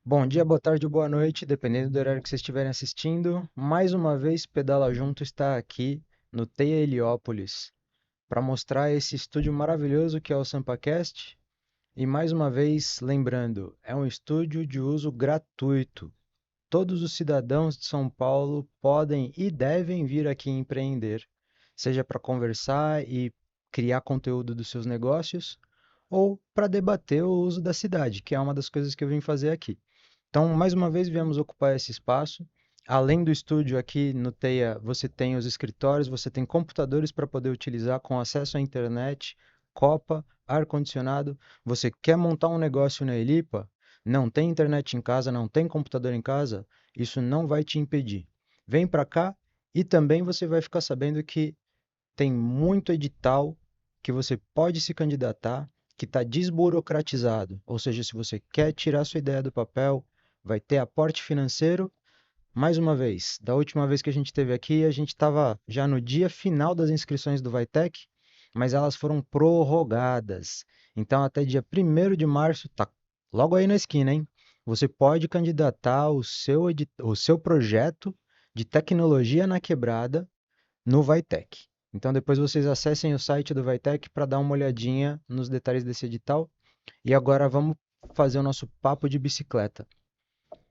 Bom dia, boa tarde, boa noite, dependendo do horário que vocês estiverem assistindo. Mais uma vez, Pedala Junto está aqui no Teia Heliópolis para mostrar esse estúdio maravilhoso que é o SampaCast. E mais uma vez, lembrando, é um estúdio de uso gratuito. Todos os cidadãos de São Paulo podem e devem vir aqui empreender, seja para conversar e criar conteúdo dos seus negócios, ou para debater o uso da cidade, que é uma das coisas que eu vim fazer aqui. Então, mais uma vez, viemos ocupar esse espaço. Além do estúdio aqui no Teia, você tem os escritórios, você tem computadores para poder utilizar com acesso à internet, copa, ar-condicionado. Você quer montar um negócio na Elipa? Não tem internet em casa, não tem computador em casa? Isso não vai te impedir. Vem para cá e também você vai ficar sabendo que tem muito edital que você pode se candidatar, que está desburocratizado. Ou seja, se você quer tirar sua ideia do papel, vai ter aporte financeiro. Mais uma vez, da última vez que a gente esteve aqui, a gente estava já no dia final das inscrições do Vitec, mas elas foram prorrogadas. Então, até dia 1º de março, tá logo aí na esquina, hein? Você pode candidatar o seu projeto de tecnologia na quebrada no Vitec. Então, depois vocês acessem o site do Vitec para dar uma olhadinha nos detalhes desse edital. E agora vamos fazer o nosso papo de bicicleta.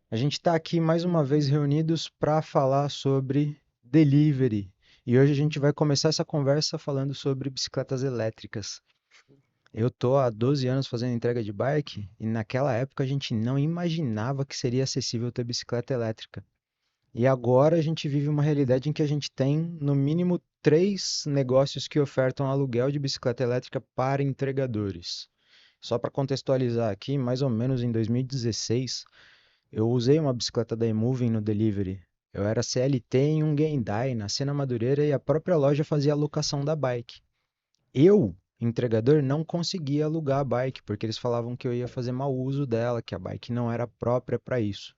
A gente está aqui mais uma vez reunidos para falar sobre delivery. E hoje a gente vai começar essa conversa falando sobre bicicletas elétricas. Eu tô há 12 anos fazendo entrega de bike e naquela época a gente não imaginava que seria acessível ter bicicleta elétrica. E agora a gente vive uma realidade em que a gente tem, no mínimo, três negócios que ofertam aluguel de bicicleta elétrica para entregadores. Só para contextualizar aqui, mais ou menos em 2016, eu usei uma bicicleta da eMoving no delivery. Eu era CLT em um Gendai, nasci na Madureira e a própria loja fazia a locação da bike. Eu, entregador, não conseguia alugar a bike, porque eles falavam que eu ia fazer mau uso dela, que a bike não era própria para isso.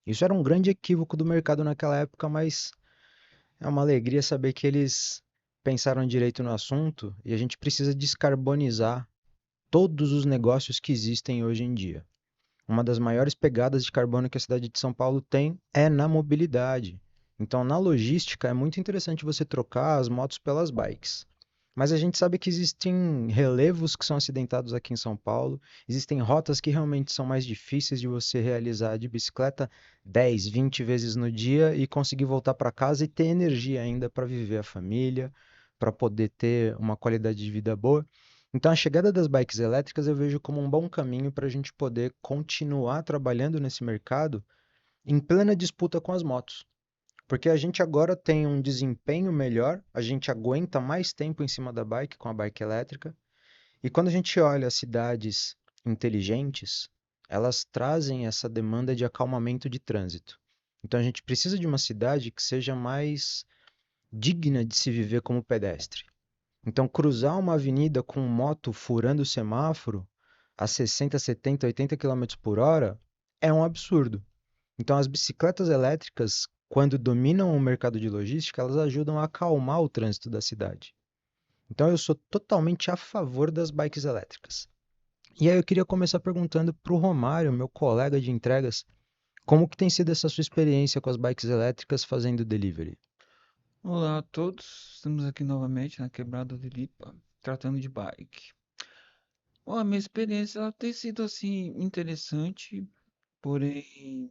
Isso era um grande equívoco do mercado naquela época, mas é uma alegria saber que eles pensaram direito no assunto e a gente precisa descarbonizar todos os negócios que existem hoje em dia. Uma das maiores pegadas de carbono que a cidade de São Paulo tem é na mobilidade. Então, na logística, é muito interessante você trocar as motos pelas bikes. Mas a gente sabe que existem relevos que são acidentados aqui em São Paulo, existem rotas que realmente são mais difíceis de você realizar de bicicleta 10, 20 vezes no dia e conseguir voltar para casa e ter energia ainda para viver a família, para poder ter uma qualidade de vida boa. Então, a chegada das bikes elétricas eu vejo como um bom caminho para a gente poder continuar trabalhando nesse mercado em plena disputa com as motos. Porque a gente agora tem um desempenho melhor, a gente aguenta mais tempo em cima da bike com a bike elétrica. E quando a gente olha as cidades inteligentes, elas trazem essa demanda de acalmamento de trânsito. Então a gente precisa de uma cidade que seja mais digna de se viver como pedestre. Então cruzar uma avenida com moto furando o semáforo a 60, 70, 80 quilômetros por hora é um absurdo. Então, as bicicletas elétricas, quando dominam o mercado de logística, elas ajudam a acalmar o trânsito da cidade. Então, eu sou totalmente a favor das bikes elétricas. E aí eu queria começar perguntando para o Romário, meu colega de entregas, como que tem sido essa sua experiência com as bikes elétricas fazendo delivery? Olá a todos, estamos aqui novamente na Quebrada de Lipa, tratando de bike. Bom, a minha experiência ela tem sido assim interessante, porém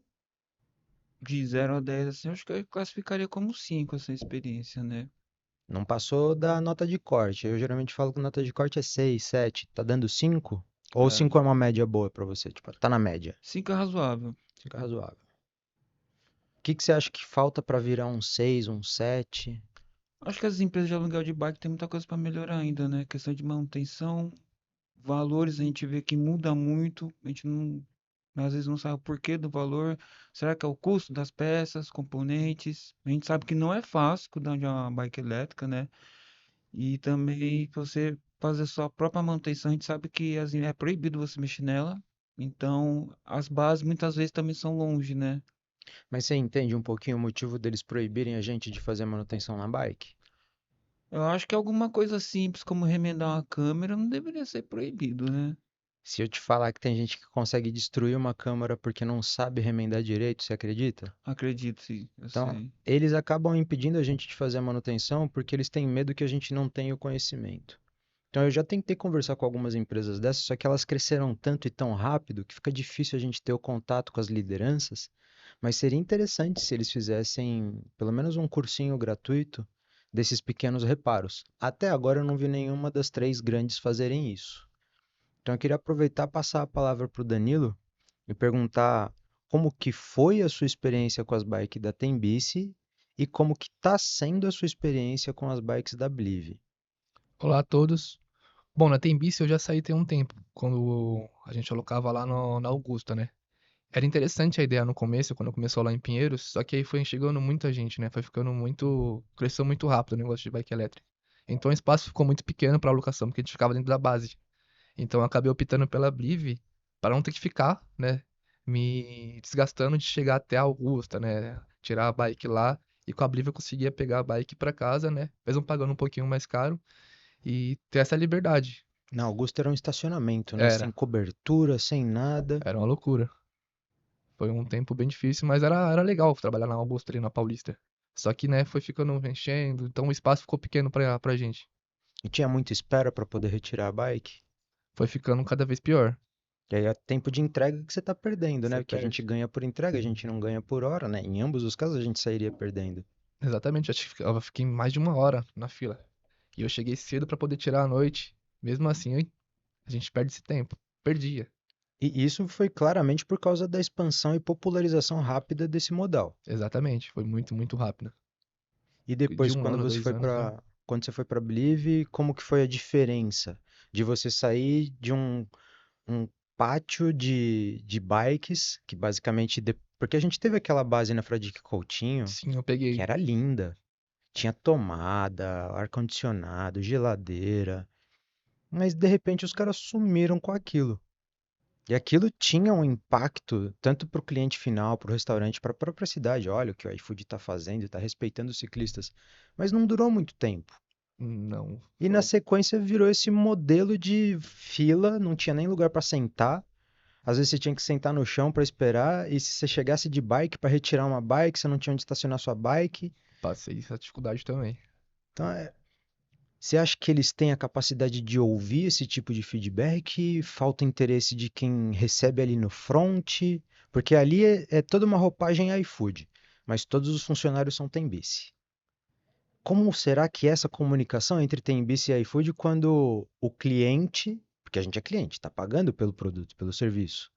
de 0 a 10 assim, eu acho que eu classificaria como 5 essa experiência, né? Não passou da nota de corte. Eu geralmente falo que nota de corte é 6, 7. Tá dando 5? Ou É, 5 é uma média boa para você? Tipo, tá na média. 5 é razoável. 5 é razoável. O que que você acha que falta para virar um 6, um 7? Acho que as empresas de aluguel de bike tem muita coisa para melhorar ainda, né? Questão de manutenção, valores a gente vê que muda muito, a gente não, às vezes não sabe o porquê do valor. Será que é o custo das peças, componentes? A gente sabe que não é fácil cuidar de uma bike elétrica, né? E também você fazer sua própria manutenção, a gente sabe que assim, é proibido você mexer nela. Então, as bases muitas vezes também são longe, né? Mas você entende um pouquinho o motivo deles proibirem a gente de fazer manutenção na bike? Eu acho que alguma coisa simples como remendar uma câmera não deveria ser proibido, né? Se eu te falar que tem gente que consegue destruir uma câmara porque não sabe remendar direito, você acredita? Acredito, sim, eu Então, sei. eles acabam impedindo a gente de fazer a manutenção porque eles têm medo que a gente não tenha o conhecimento. Então, eu já tentei conversar com algumas empresas dessas, só que elas cresceram tanto e tão rápido que fica difícil a gente ter o contato com as lideranças. Mas seria interessante se eles fizessem pelo menos um cursinho gratuito desses pequenos reparos. Até agora eu não vi nenhuma das três grandes fazerem isso. Então eu queria aproveitar e passar a palavra para o Danilo e perguntar como que foi a sua experiência com as bikes da Tembice e como que está sendo a sua experiência com as bikes da Blive. Olá a todos. Bom, na Tembice eu já saí tem um tempo, quando a gente alocava lá na Augusta, né? Era interessante a ideia no começo, quando começou lá em Pinheiros, só que aí foi chegando muita gente, né? Foi ficando muito. Cresceu muito rápido o negócio de bike elétrica. Então o espaço ficou muito pequeno para alocação, porque a gente ficava dentro da base. Então eu acabei optando pela Blive para não ter que ficar, né? Me desgastando de chegar até a Augusta, né? Tirar a bike lá. E com a Blive eu conseguia pegar a bike para casa, né? Mesmo pagando um pouquinho mais caro e ter essa liberdade. Na Augusta era um estacionamento, né? Sem Era, cobertura, sem nada. era uma loucura. Foi um tempo bem difícil, mas era legal trabalhar na Augusta ali na Paulista. Só que, né, foi ficando enchendo, então o espaço ficou pequeno pra gente. E tinha muita espera para poder retirar a bike. Foi ficando cada vez pior. E aí é tempo de entrega que você está perdendo, né? Você Porque a gente perde. ganha por entrega, a gente não ganha por hora, né? Em ambos os casos a gente sairia perdendo. Exatamente, eu fiquei mais de uma hora na fila. E eu cheguei cedo pra poder tirar à noite. Mesmo assim, a gente perde esse tempo. Perdia. E isso foi claramente por causa da expansão e popularização rápida desse modal. Exatamente, foi muito, muito rápido. E De depois, um ano, 2 anos, né? quando você foi para Blive, como que foi a diferença de você sair de um pátio de bikes, que basicamente, porque a gente teve aquela base na Fradique Coutinho, Sim, eu que peguei. era linda, tinha tomada, ar-condicionado, geladeira, mas de repente os caras sumiram com aquilo. E aquilo tinha um impacto tanto para o cliente final, para o restaurante, para a própria cidade. Olha o que o iFood está fazendo, está respeitando os ciclistas. Mas não durou muito tempo. Não, E na foi. sequência virou esse modelo de fila, não tinha nem lugar para sentar. Às vezes você tinha que sentar no chão para esperar, e se você chegasse de bike para retirar uma bike, você não tinha onde estacionar sua bike. Passei essa dificuldade também. Então, você acha que eles têm a capacidade de ouvir esse tipo de feedback? Falta interesse de quem recebe ali no front? Porque ali é toda uma roupagem iFood, mas todos os funcionários são Tembice. Como será que é essa comunicação entre Tembice e iFood quando o cliente, porque a gente é cliente, está pagando pelo produto, pelo serviço,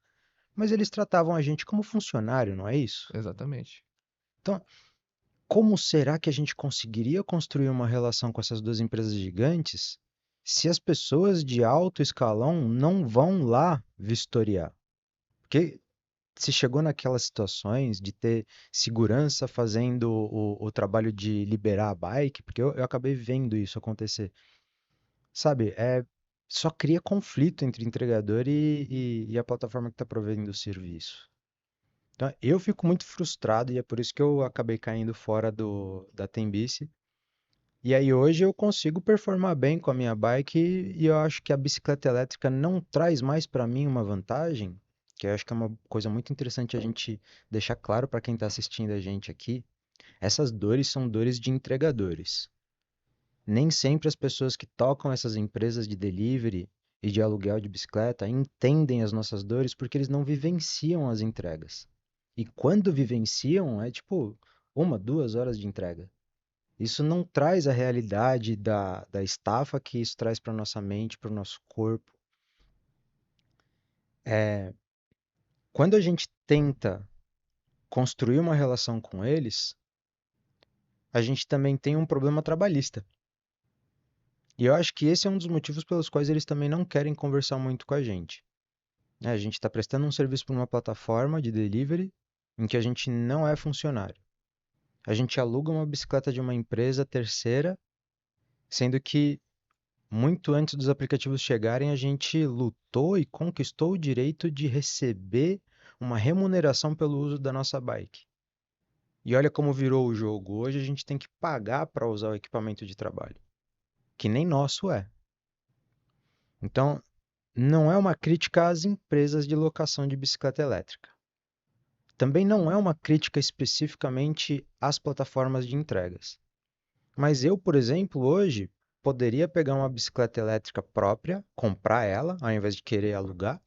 mas eles tratavam a gente como funcionário, não é isso? Exatamente. Então, como será que a gente conseguiria construir uma relação com essas duas empresas gigantes se as pessoas de alto escalão não vão lá vistoriar? Porque se chegou naquelas situações de ter segurança fazendo o trabalho de liberar a bike, porque eu acabei vendo isso acontecer. Sabe, só cria conflito entre entregador e a plataforma que está provendo o serviço. Então, eu fico muito frustrado e é por isso que eu acabei caindo fora da Tembice. E aí hoje eu consigo performar bem com a minha bike e eu acho que a bicicleta elétrica não traz mais para mim uma vantagem, que eu acho que é uma coisa muito interessante a gente deixar claro para quem está assistindo a gente aqui. Essas dores são dores de entregadores. Nem sempre as pessoas que tocam essas empresas de delivery e de aluguel de bicicleta entendem as nossas dores porque eles não vivenciam as entregas. E quando vivenciam, é tipo 1, 2 horas de entrega. Isso não traz a realidade da estafa que isso traz para nossa mente, para o nosso corpo. Quando a gente tenta construir uma relação com eles, a gente também tem um problema trabalhista. E eu acho que esse é um dos motivos pelos quais eles também não querem conversar muito com a gente. Né? A gente está prestando um serviço para uma plataforma de delivery em que a gente não é funcionário. A gente aluga uma bicicleta de uma empresa terceira, sendo que muito antes dos aplicativos chegarem, a gente lutou e conquistou o direito de receber uma remuneração pelo uso da nossa bike. E olha como virou o jogo. Hoje a gente tem que pagar para usar o equipamento de trabalho, que nem nosso é. Então, não é uma crítica às empresas de locação de bicicleta elétrica. Também não é uma crítica especificamente às plataformas de entregas. Mas eu, por exemplo, hoje poderia pegar uma bicicleta elétrica própria, comprar ela, ao invés de querer alugar,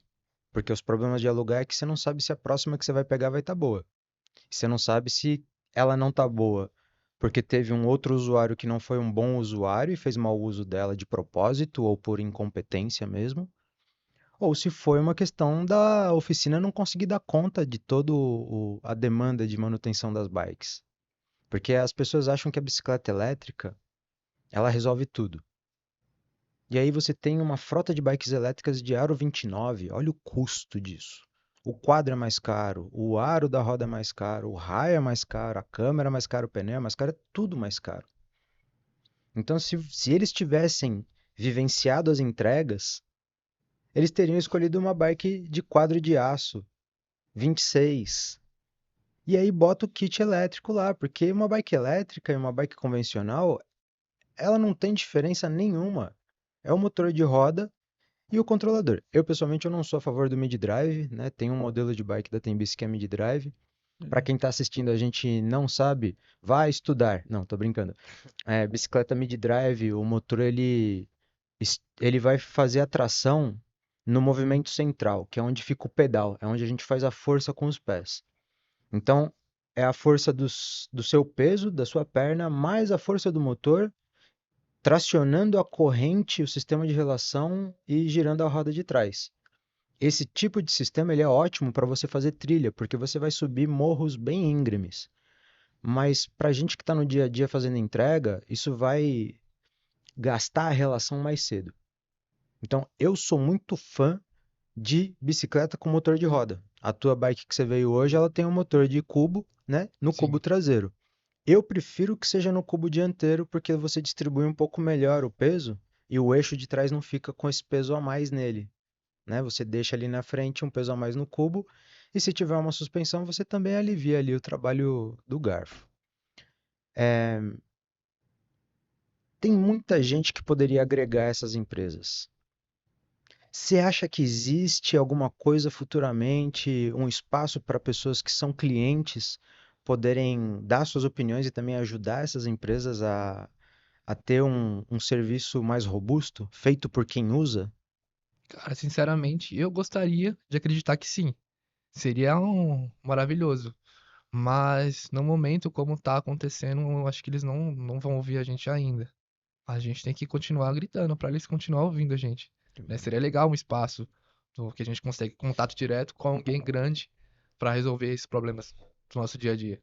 porque os problemas de alugar é que você não sabe se a próxima que você vai pegar vai estar boa. Você não sabe se ela não está boa porque teve um outro usuário que não foi um bom usuário e fez mau uso dela de propósito ou por incompetência mesmo, ou se foi uma questão da oficina não conseguir dar conta de toda a demanda de manutenção das bikes. Porque as pessoas acham que a bicicleta elétrica, ela resolve tudo. E aí você tem uma frota de bikes elétricas de aro 29, olha o custo disso. O quadro é mais caro, o aro da roda é mais caro, o raio é mais caro, a câmera é mais caro, o pneu é mais caro, é tudo mais caro. Então, se eles tivessem vivenciado as entregas, eles teriam escolhido uma bike de quadro de aço, 26. E aí bota o kit elétrico lá, porque uma bike elétrica e uma bike convencional, ela não tem diferença nenhuma. É o motor de roda e o controlador. Eu, pessoalmente, eu não sou a favor do mid-drive, né? Tem um modelo de bike da Tembice que é mid-drive. Para quem está assistindo, a gente e não sabe, vai estudar. Não, tô brincando. Bicicleta mid-drive, o motor ele vai fazer a tração no movimento central, que é onde fica o pedal, é onde a gente faz a força com os pés. Então, é a força do seu peso, da sua perna, mais a força do motor, tracionando a corrente, o sistema de relação e girando a roda de trás. Esse tipo de sistema ele é ótimo para você fazer trilha, porque você vai subir morros bem íngremes. Mas para a gente que está no dia a dia fazendo entrega, isso vai gastar a relação mais cedo. Então, eu sou muito fã de bicicleta com motor de roda. A tua bike que você veio hoje, ela tem um motor de cubo, né, no cubo Sim. traseiro. Eu prefiro que seja no cubo dianteiro, porque você distribui um pouco melhor o peso e o eixo de trás não fica com esse peso a mais nele, né? Você deixa ali na frente um peso a mais no cubo e se tiver uma suspensão, você também alivia ali o trabalho do garfo. Tem muita gente que poderia agregar essas empresas. Você acha que existe alguma coisa futuramente, um espaço para pessoas que são clientes poderem dar suas opiniões e também ajudar essas empresas a ter um serviço mais robusto, feito por quem usa? Cara, sinceramente, eu gostaria de acreditar que sim. Seria um maravilhoso. Mas no momento, como tá acontecendo, eu acho que eles não vão ouvir a gente ainda. A gente tem que continuar gritando para eles continuar ouvindo a gente, né? Seria legal um espaço que a gente consegue contato direto com alguém grande para resolver esses problemas do nosso dia a dia.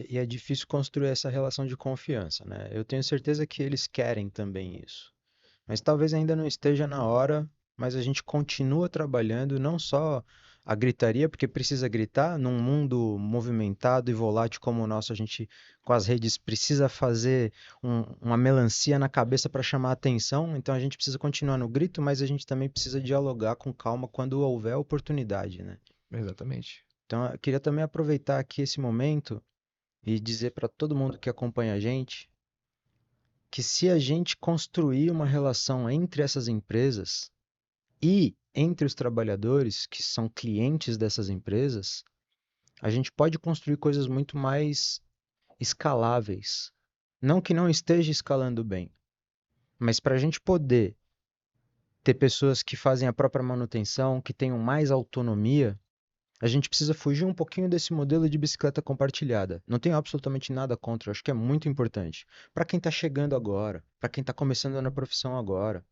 E é difícil construir essa relação de confiança, né? Eu tenho certeza que eles querem também isso. Mas talvez ainda não esteja na hora, mas a gente continua trabalhando não só a gritaria, porque precisa gritar num mundo movimentado e volátil como o nosso, a gente com as redes precisa fazer uma melancia na cabeça para chamar a atenção, então a gente precisa continuar no grito, mas a gente também precisa dialogar com calma quando houver oportunidade, né? Exatamente. Então eu queria também aproveitar aqui esse momento e dizer para todo mundo que acompanha a gente que se a gente construir uma relação entre essas empresas e entre os trabalhadores que são clientes dessas empresas, a gente pode construir coisas muito mais escaláveis. Não que não esteja escalando bem, mas para a gente poder ter pessoas que fazem a própria manutenção, que tenham mais autonomia, a gente precisa fugir um pouquinho desse modelo de bicicleta compartilhada. Não tenho absolutamente nada contra, acho que é muito importante. Para quem está chegando agora, para quem está começando na profissão agora,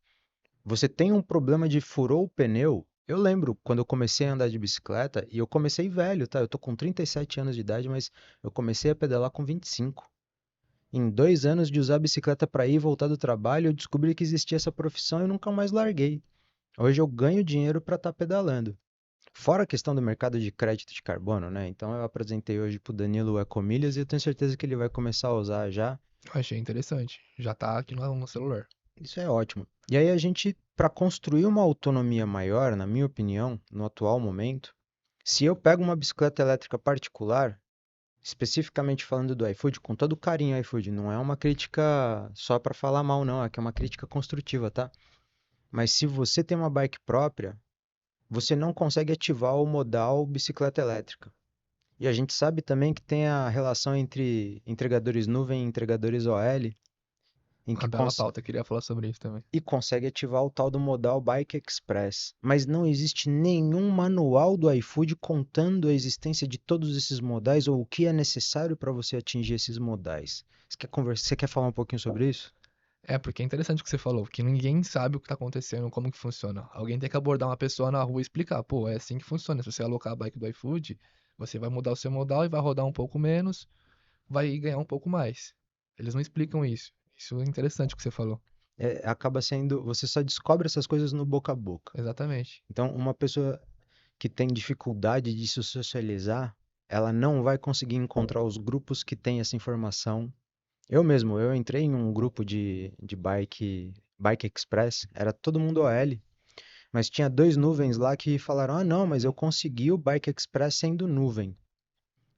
você tem um problema de furou o pneu. Eu lembro quando eu comecei a andar de bicicleta, e eu comecei velho, tá? Eu tô com 37 anos de idade, mas eu comecei a pedalar com 25. Em 2 anos de usar a bicicleta para ir e voltar do trabalho, eu descobri que existia essa profissão e nunca mais larguei. Hoje eu ganho dinheiro para estar pedalando. Fora a questão do mercado de crédito de carbono, né? Então eu apresentei hoje pro Danilo o Ecomilhas e eu tenho certeza que ele vai começar a usar já. Eu achei interessante. Já tá aqui no celular. Isso é ótimo. E aí a gente, para construir uma autonomia maior, na minha opinião, no atual momento, se eu pego uma bicicleta elétrica particular, especificamente falando do iFood, com todo o carinho iFood, não é uma crítica só para falar mal, não, é que é uma crítica construtiva, tá? Mas se você tem uma bike própria, você não consegue ativar o modal bicicleta elétrica. E a gente sabe também que tem a relação entre entregadores nuvem e entregadores OL, em Uma que bela pauta, eu queria falar sobre isso também. e consegue ativar o tal do modal Bike Express. Mas não existe nenhum manual do iFood contando a existência de todos esses modais ou o que é necessário para você atingir esses modais. Você quer falar um pouquinho sobre isso? É, porque é interessante o que você falou, que ninguém sabe o que tá acontecendo, como que funciona. Alguém tem que abordar uma pessoa na rua e explicar, pô, é assim que funciona. Se você alocar a bike do iFood, você vai mudar o seu modal e vai rodar um pouco menos, vai ganhar um pouco mais. Eles não explicam isso. Isso é interessante o que você falou. Acaba sendo, você só descobre essas coisas no boca a boca. Exatamente. Então, uma pessoa que tem dificuldade de se socializar, ela não vai conseguir encontrar os grupos que têm essa informação. Eu mesmo, eu entrei em um grupo de Bike Express, era todo mundo OL, mas tinha dois nuvens lá que falaram: ah, não, mas eu consegui o Bike Express sendo nuvem.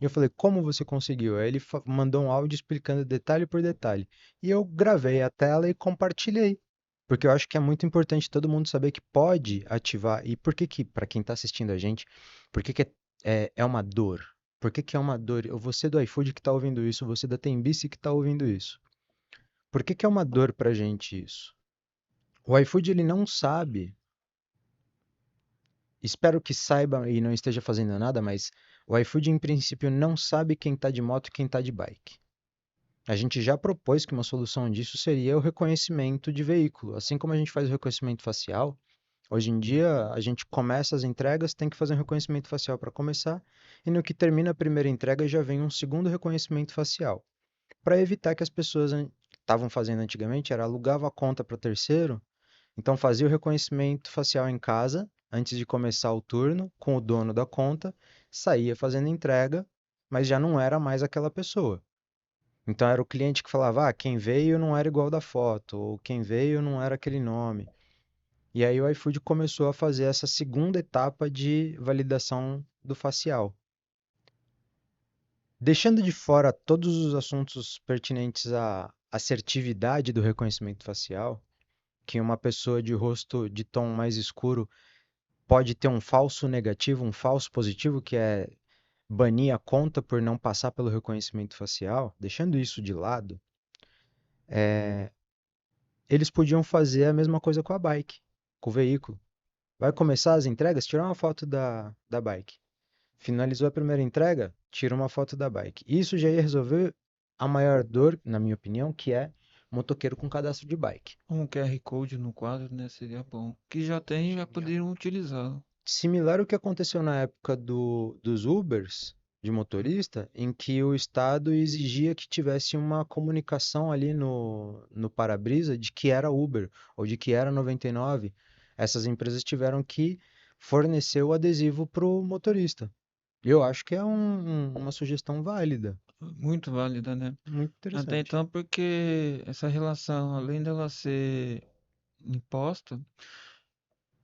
E eu falei: como você conseguiu? Aí ele mandou um áudio explicando detalhe por detalhe. E eu gravei a tela e compartilhei. Porque eu acho que é muito importante todo mundo saber que pode ativar. E por que que, para quem está assistindo a gente, por que que é uma dor? Por que que é uma dor? Você do iFood que está ouvindo isso, você da Tembice que está ouvindo isso. Por que que é uma dor pra gente isso? O iFood ele não sabe, espero que saiba e não esteja fazendo nada, mas o iFood em princípio não sabe quem está de moto e quem está de bike. A gente já propôs que uma solução disso seria o reconhecimento de veículo. Assim como a gente faz o reconhecimento facial, hoje em dia a gente começa as entregas, tem que fazer um reconhecimento facial para começar, e no que termina a primeira entrega já vem um segundo reconhecimento facial. Para evitar que as pessoas estavam fazendo antigamente, era alugava a conta para terceiro. Então fazia o reconhecimento facial em casa, antes de começar o turno, com o dono da conta, saía fazendo entrega, mas já não era mais aquela pessoa. Então era o cliente que falava, ah, quem veio não era igual da foto, ou quem veio não era aquele nome. E aí o iFood começou a fazer essa segunda etapa de validação do facial. Deixando de fora todos os assuntos pertinentes à assertividade do reconhecimento facial, que uma pessoa de rosto de tom mais escuro pode ter um falso negativo, um falso positivo, que é banir a conta por não passar pelo reconhecimento facial, deixando isso de lado, eles podiam fazer a mesma coisa com a bike, com o veículo. Vai começar as entregas, tira uma foto da bike. Finalizou a primeira entrega, tira uma foto da bike. Isso já ia resolver a maior dor, na minha opinião, que é motoqueiro com cadastro de bike. Um QR Code no quadro, né? Seria bom. Que já tem, já poderiam utilizá-lo. Similar ao que aconteceu na época dos Ubers de motorista, em que o Estado exigia que tivesse uma comunicação ali no para-brisa de que era Uber ou de que era 99. Essas empresas tiveram que fornecer o adesivo para o motorista. Eu acho que é uma sugestão válida, Muito válida, né? muito Até interessante. então, porque essa relação, além dela ser imposta,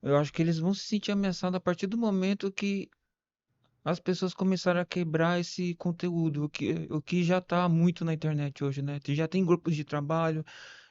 eu acho que eles vão se sentir ameaçados a partir do momento que as pessoas começaram a quebrar esse conteúdo, o que já está muito na internet hoje, né? Já tem grupos de trabalho,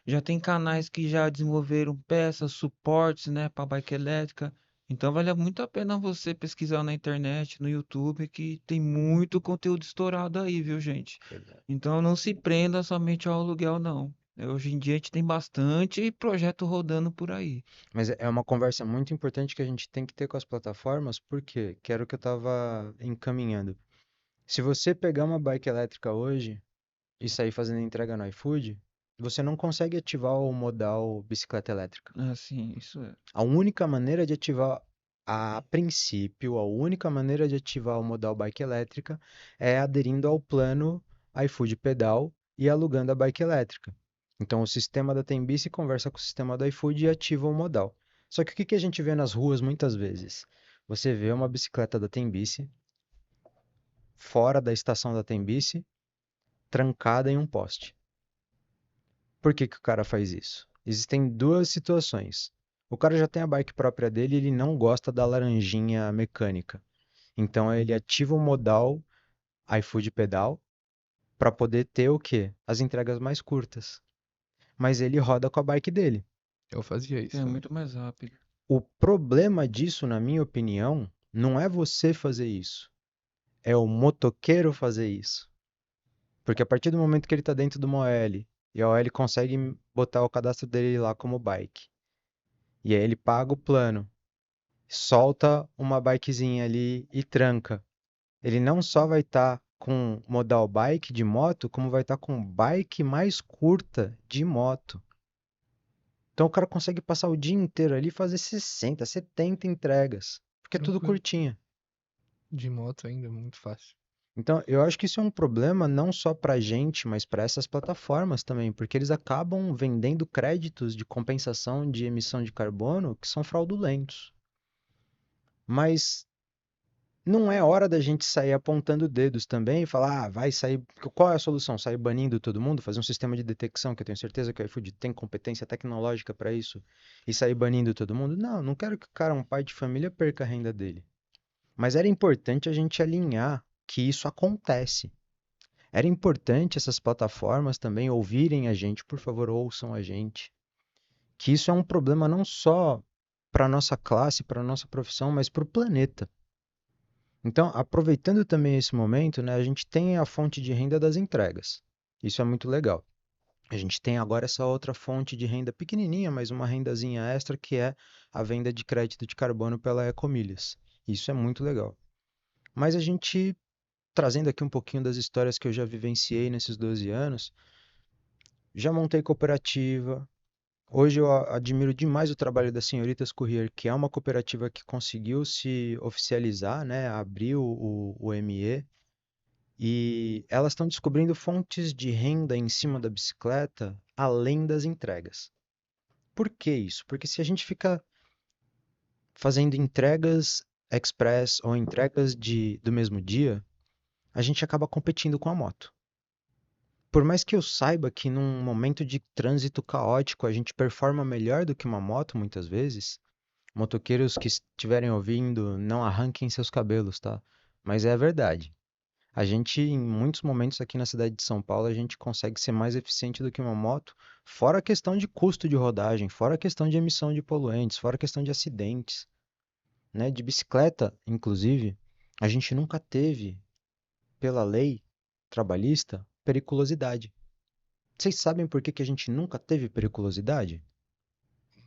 já tem canais que já desenvolveram peças, suportes, né, para bike elétrica. Então vale muito a pena você pesquisar na internet, no YouTube, que tem muito conteúdo estourado aí, viu, gente? Verdade. Então não se prenda somente ao aluguel, não. Hoje em dia a gente tem bastante projeto rodando por aí. Mas é uma conversa muito importante que a gente tem que ter com as plataformas, porque que era o que eu estava encaminhando. Se você pegar uma bike elétrica hoje e sair fazendo entrega no iFood, você não consegue ativar o modal bicicleta elétrica. Assim, isso é. A única maneira de ativar, a princípio, a única maneira de ativar o modal bike elétrica é aderindo ao plano iFood Pedal e alugando a bike elétrica. Então, o sistema da Tembice conversa com o sistema do iFood e ativa o modal. Só que o que que a gente vê nas ruas muitas vezes? Você vê uma bicicleta da Tembice fora da estação da Tembice, trancada em um poste. Por que que o cara faz isso? Existem duas situações. O cara já tem a bike própria dele e ele não gosta da laranjinha mecânica. Então ele ativa o modal iFood Pedal para poder ter o quê? As entregas mais curtas. Mas ele roda com a bike dele. Eu fazia isso É também. muito mais rápido. O problema disso, na minha opinião, não é você fazer isso, é o motoqueiro fazer isso. Porque a partir do momento que ele está dentro de uma OL e a OL consegue botar o cadastro dele lá como bike, e aí ele paga o plano, solta uma bikezinha ali e tranca. Ele não só vai estar com modal bike de moto, como vai estar com bike mais curta de moto. Então o cara consegue passar o dia inteiro ali e fazer 60, 70 entregas, porque é tudo Tranquilo. curtinha. De moto ainda, muito fácil. Então, eu acho que isso é um problema não só para a gente, mas para essas plataformas também, porque eles acabam vendendo créditos de compensação de emissão de carbono que são fraudulentos. Mas não é hora da gente sair apontando dedos também e falar, ah, vai sair. Qual é a solução? Sair banindo todo mundo? Fazer um sistema de detecção, que eu tenho certeza que o iFood tem competência tecnológica para isso, e sair banindo todo mundo? Não, não quero que o cara, um pai de família, perca a renda dele. Mas era importante a gente alinhar que isso acontece. Era importante essas plataformas também ouvirem a gente, por favor, ouçam a gente. Que isso é um problema não só para a nossa classe, para a nossa profissão, mas para o planeta. Então, aproveitando também esse momento, né, a gente tem a fonte de renda das entregas. Isso é muito legal. A gente tem agora essa outra fonte de renda pequenininha, mas uma rendazinha extra, que é a venda de crédito de carbono pela Ecomilhas. Isso é muito legal. Mas a gente, trazendo aqui um pouquinho das histórias que eu já vivenciei nesses 12 anos, já montei cooperativa. Hoje eu admiro demais o trabalho da Senhoritas Courier, que é uma cooperativa que conseguiu se oficializar, né, abrir o ME, e elas estão descobrindo fontes de renda em cima da bicicleta além das entregas. Por que isso? Porque se a gente fica fazendo entregas express ou entregas do mesmo dia, a gente acaba competindo com a moto. Por mais que eu saiba que num momento de trânsito caótico a gente performa melhor do que uma moto muitas vezes, motoqueiros que estiverem ouvindo, não arranquem seus cabelos, tá? Mas é verdade. A gente, em muitos momentos aqui na cidade de São Paulo, a gente consegue ser mais eficiente do que uma moto, fora a questão de custo de rodagem, fora a questão de emissão de poluentes, fora a questão de acidentes, né? De bicicleta, inclusive, a gente nunca teve, pela lei trabalhista, periculosidade. Vocês sabem por que que a gente nunca teve periculosidade?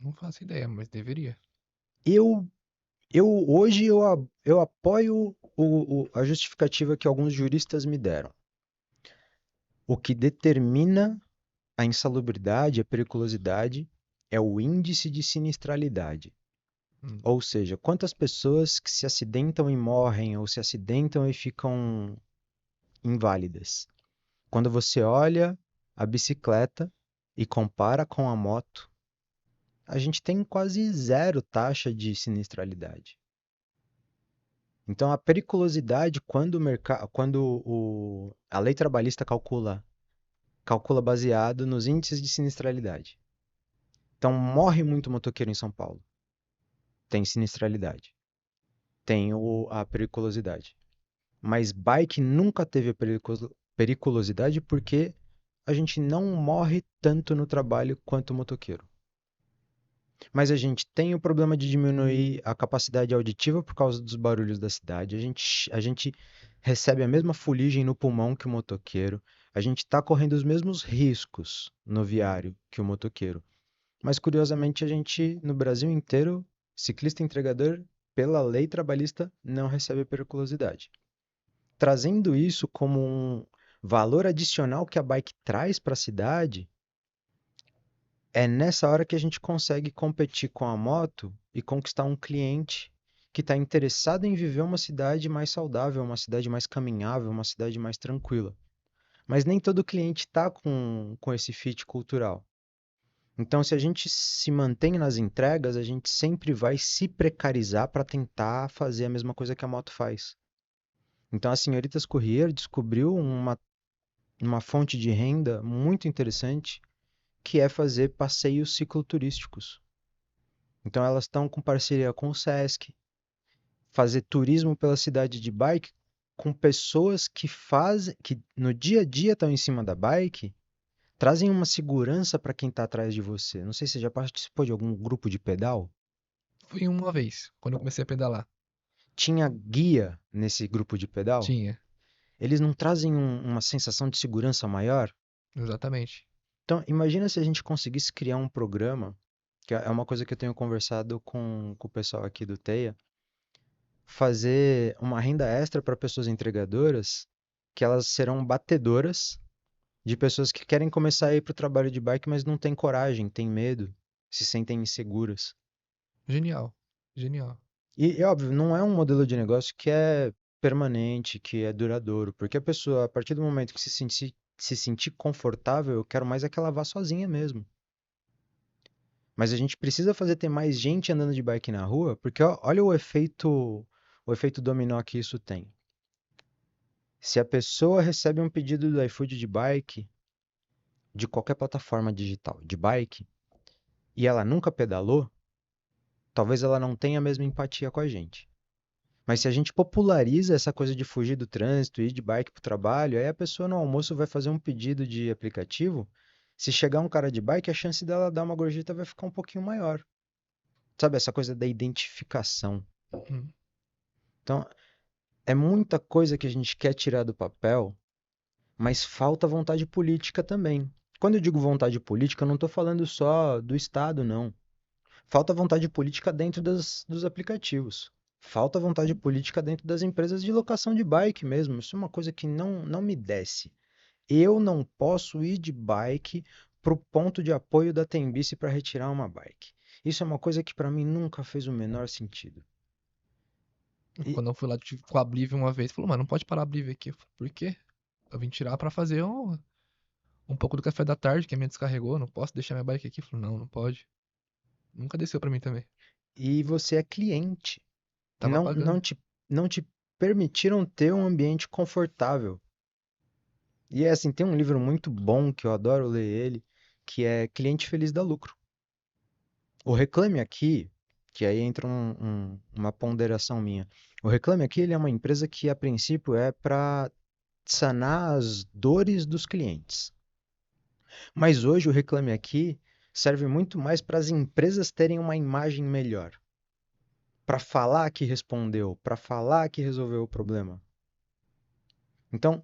Não faço ideia, mas deveria. Eu, eu apoio a justificativa que alguns juristas me deram. O que determina a insalubridade, a periculosidade, é o índice de sinistralidade. Hum, Ou seja, quantas pessoas que se acidentam e morrem, ou se acidentam e ficam inválidas. Quando você olha a bicicleta e compara com a moto, a gente tem quase zero taxa de sinistralidade. Então, a periculosidade, quando a lei trabalhista calcula baseado nos índices de sinistralidade. Então, morre muito motoqueiro em São Paulo. Tem sinistralidade. Tem a periculosidade. Mas bike nunca teve a periculosidade porque a gente não morre tanto no trabalho quanto o motoqueiro. Mas a gente tem o problema de diminuir a capacidade auditiva por causa dos barulhos da cidade. A gente recebe a mesma fuligem no pulmão que o motoqueiro. A gente está correndo os mesmos riscos no viário que o motoqueiro. Mas curiosamente a gente, no Brasil inteiro, ciclista entregador, pela lei trabalhista, não recebe periculosidade. Trazendo isso como um valor adicional que a bike traz para a cidade, é nessa hora que a gente consegue competir com a moto e conquistar um cliente que está interessado em viver uma cidade mais saudável, uma cidade mais caminhável, uma cidade mais tranquila. Mas nem todo cliente está com esse fit cultural. Então, se a gente se mantém nas entregas, a gente sempre vai se precarizar para tentar fazer a mesma coisa que a moto faz. Então, a Senhoritas Courier descobriu uma fonte de renda muito interessante, que é fazer passeios cicloturísticos. Então, elas estão com parceria com o Sesc, fazer turismo pela cidade de bike com pessoas que no dia a dia estão em cima da bike, trazem uma segurança para quem tá atrás de você. Não sei se você já participou de algum grupo de pedal. Fui uma vez, quando eu comecei a pedalar. Tinha guia nesse grupo de pedal. Tinha, Eles não trazem uma sensação de segurança maior? exatamente. Então, imagina se a gente conseguisse criar um programa, que é uma coisa que eu tenho conversado com o pessoal aqui do TEIA, fazer uma renda extra para pessoas entregadoras, que elas serão batedoras de pessoas que querem começar a ir para o trabalho de bike, mas não têm coragem, têm medo, se sentem inseguras. Genial, genial. E, é óbvio, não é um modelo de negócio que é permanente, que é duradouro, porque a pessoa, a partir do momento que se sentir confortável, eu quero mais é que ela vá sozinha mesmo. Mas a gente precisa fazer ter mais gente andando de bike na rua, porque olha o efeito dominó que isso tem. Se a pessoa recebe um pedido do iFood de bike, de qualquer plataforma digital, de bike, e ela nunca pedalou, talvez ela não tenha a mesma empatia com a gente. Mas se a gente populariza essa coisa de fugir do trânsito e ir de bike para o trabalho, aí a pessoa no almoço vai fazer um pedido de aplicativo. Se chegar um cara de bike, a chance dela dar uma gorjeta vai ficar um pouquinho maior. Sabe, essa coisa da identificação. Hum. Então, é muita coisa que a gente quer tirar do papel, mas falta vontade política também. Quando eu digo vontade política, eu não estou falando só do Estado, não. Falta vontade política dentro dos aplicativos. Falta vontade política dentro das empresas de locação de bike mesmo. Isso é uma coisa que não me desce. Eu não posso ir de bike para o ponto de apoio da Tembice para retirar uma bike. Isso é uma coisa que para mim nunca fez o menor sentido. E, Quando eu fui lá com a Blive uma vez, falou, mano, não pode parar a Blive aqui. Eu falei, por quê? Eu vim tirar pra fazer um pouco do café da tarde, que a minha descarregou, não posso deixar minha bike aqui. Eu falei, não, não pode. Nunca desceu pra mim também. e você é cliente. Tava Não, pagando. não te permitiram ter um ambiente confortável. E é assim, tem um livro muito bom que eu adoro ler ele, que é Cliente Feliz dá Lucro. O Reclame Aqui, que aí entra uma ponderação minha. O Reclame Aqui, ele é uma empresa que a princípio é para sanar as dores dos clientes. Mas hoje o Reclame Aqui serve muito mais para as empresas terem uma imagem melhor, para falar que respondeu, para falar que resolveu o problema. Então,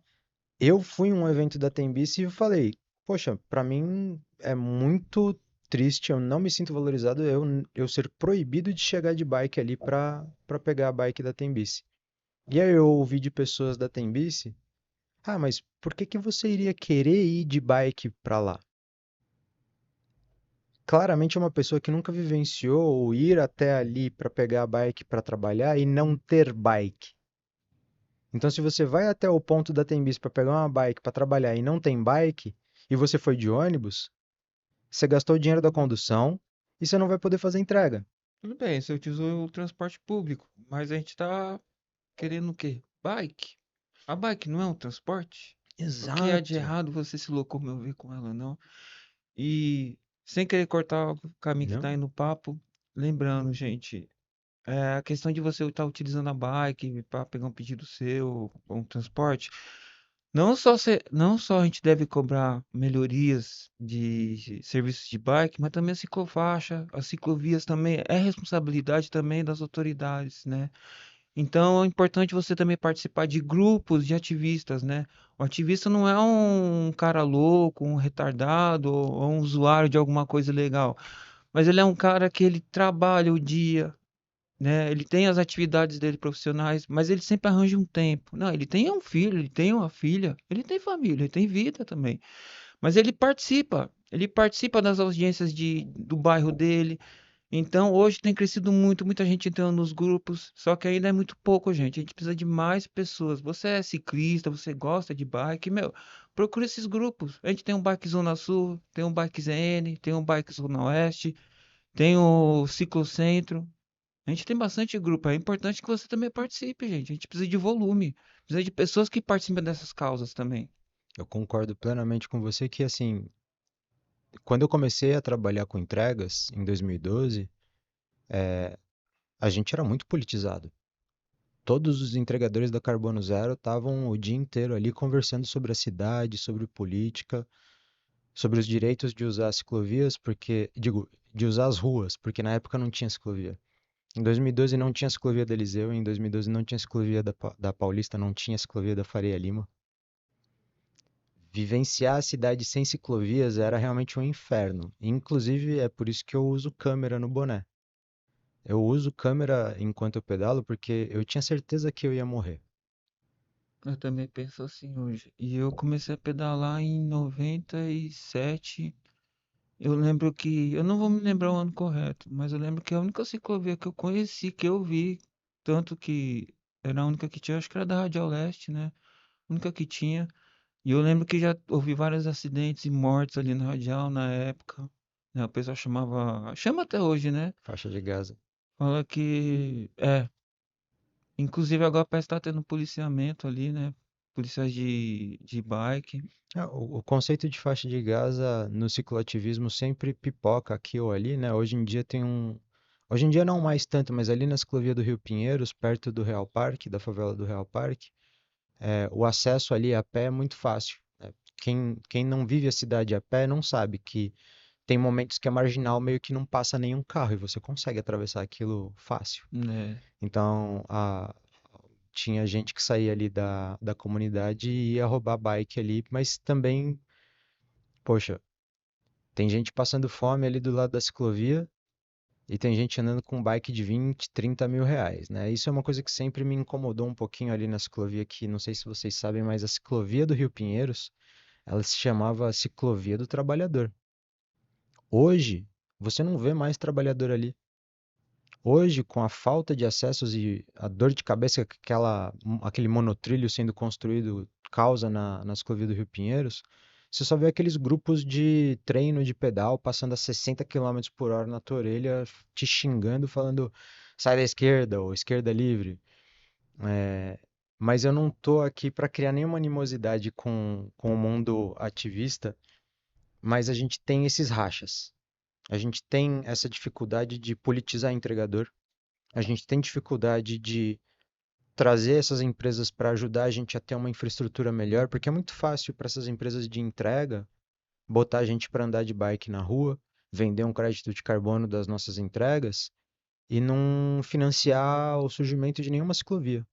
eu fui em um evento da Tembice e eu falei, poxa, para mim é muito triste, eu não me sinto valorizado eu ser proibido de chegar de bike ali para pegar a bike da Tembice. E aí eu ouvi de pessoas da Tembice, ah, mas por que que você iria querer ir de bike para lá? Claramente é uma pessoa que nunca vivenciou o ir até ali para pegar a bike para trabalhar e não ter bike. Então, se você vai até o ponto da Tembice para pegar uma bike para trabalhar e não tem bike, e você foi de ônibus, você gastou o dinheiro da condução e você não vai poder fazer entrega. Tudo bem, você utilizou o transporte público, mas a gente tá querendo o quê? Bike. A bike não é um transporte? O que há de Exato. errado você se locomover com ela, não? E sem querer cortar o caminho que tá Não? aí no papo, lembrando, gente, a questão de você estar utilizando a bike para pegar um pedido seu, ou um transporte, não só a gente deve cobrar melhorias de serviços de bike, mas também a ciclofaixa, as ciclovias também é responsabilidade também das autoridades, né? Então é importante você também participar de grupos de ativistas, né? O ativista não é um cara louco, um retardado ou um usuário de alguma coisa legal, mas ele é um cara que ele trabalha o dia, né? Ele tem as atividades dele profissionais, mas ele sempre arranja um tempo. Não, ele tem um filho, ele tem uma filha, ele tem família, ele tem vida também. Mas ele participa das audiências do bairro dele. Então, hoje tem crescido muito, muita gente entrando nos grupos, só que ainda é muito pouco, gente. A gente precisa de mais pessoas. Você é ciclista, você gosta de bike, meu, procure esses grupos. A gente tem um Bike Zona Sul, tem um Bike ZN, tem um Bike Zona Oeste, tem o Ciclocentro. A gente tem bastante grupo, é importante que você também participe, gente. A gente precisa de volume, precisa de pessoas que participem dessas causas também. Eu concordo plenamente com você que, assim, quando eu comecei a trabalhar com entregas, em 2012, a gente era muito politizado. Todos os entregadores da Carbono Zero estavam o dia inteiro ali conversando sobre a cidade, sobre política. sobre os direitos de usar as ciclovias, porque, digo, de usar as ruas, porque na época não tinha ciclovia. Em 2012 não tinha ciclovia da Eliseu, em 2012 não tinha ciclovia da Paulista, não tinha ciclovia da Faria Lima. Vivenciar a cidade sem ciclovias era realmente um inferno. Inclusive, é por isso que eu uso câmera no boné. Eu uso câmera enquanto eu pedalo porque eu tinha certeza que eu ia morrer. Eu também penso assim hoje. E eu comecei a pedalar em 97. Eu lembro que, eu não vou me lembrar o ano correto, mas eu lembro que a única ciclovia que eu conheci, que eu vi, tanto que era a única que tinha, acho que era da Radial Leste, né? A única que tinha. E eu lembro que já houve vários acidentes e mortes ali na Radial na época. Né? O pessoal chama até hoje, né? Faixa de Gaza. Fala que, inclusive agora parece que tá tendo policiamento ali, né? Policiais de bike. O conceito de faixa de Gaza no cicloativismo sempre pipoca aqui ou ali, né? Hoje em dia tem um. Hoje em dia não mais tanto, mas ali na ciclovia do Rio Pinheiros, perto do Real Parque, da favela do Real Parque, o acesso ali a pé é muito fácil, né? Quem não vive a cidade a pé não sabe que tem momentos que a marginal meio que não passa nenhum carro e você consegue atravessar aquilo fácil. Né? Então, tinha gente que saía ali da comunidade e ia roubar bike ali, mas também, poxa, tem gente passando fome ali do lado da ciclovia e tem gente andando com bike de 20, 30 mil reais, né? Isso é uma coisa que sempre me incomodou um pouquinho ali na ciclovia, que não sei se vocês sabem, mas a ciclovia do Rio Pinheiros, ela se chamava Ciclovia do Trabalhador. Hoje, você não vê mais trabalhador ali. Hoje, com a falta de acessos e a dor de cabeça que aquele monotrilho sendo construído causa na ciclovia do Rio Pinheiros, você só vê aqueles grupos de treino de pedal passando a 60 quilômetros por hora na tua orelha, te xingando, falando sai da esquerda ou esquerda livre. É, mas eu não tô aqui para criar nenhuma animosidade com o mundo ativista, mas a gente tem esses rachas. A gente tem essa dificuldade de politizar entregador. A gente tem dificuldade de trazer essas empresas para ajudar a gente a ter uma infraestrutura melhor, porque é muito fácil para essas empresas de entrega botar a gente para andar de bike na rua, vender um crédito de carbono das nossas entregas e não financiar o surgimento de nenhuma ciclovia.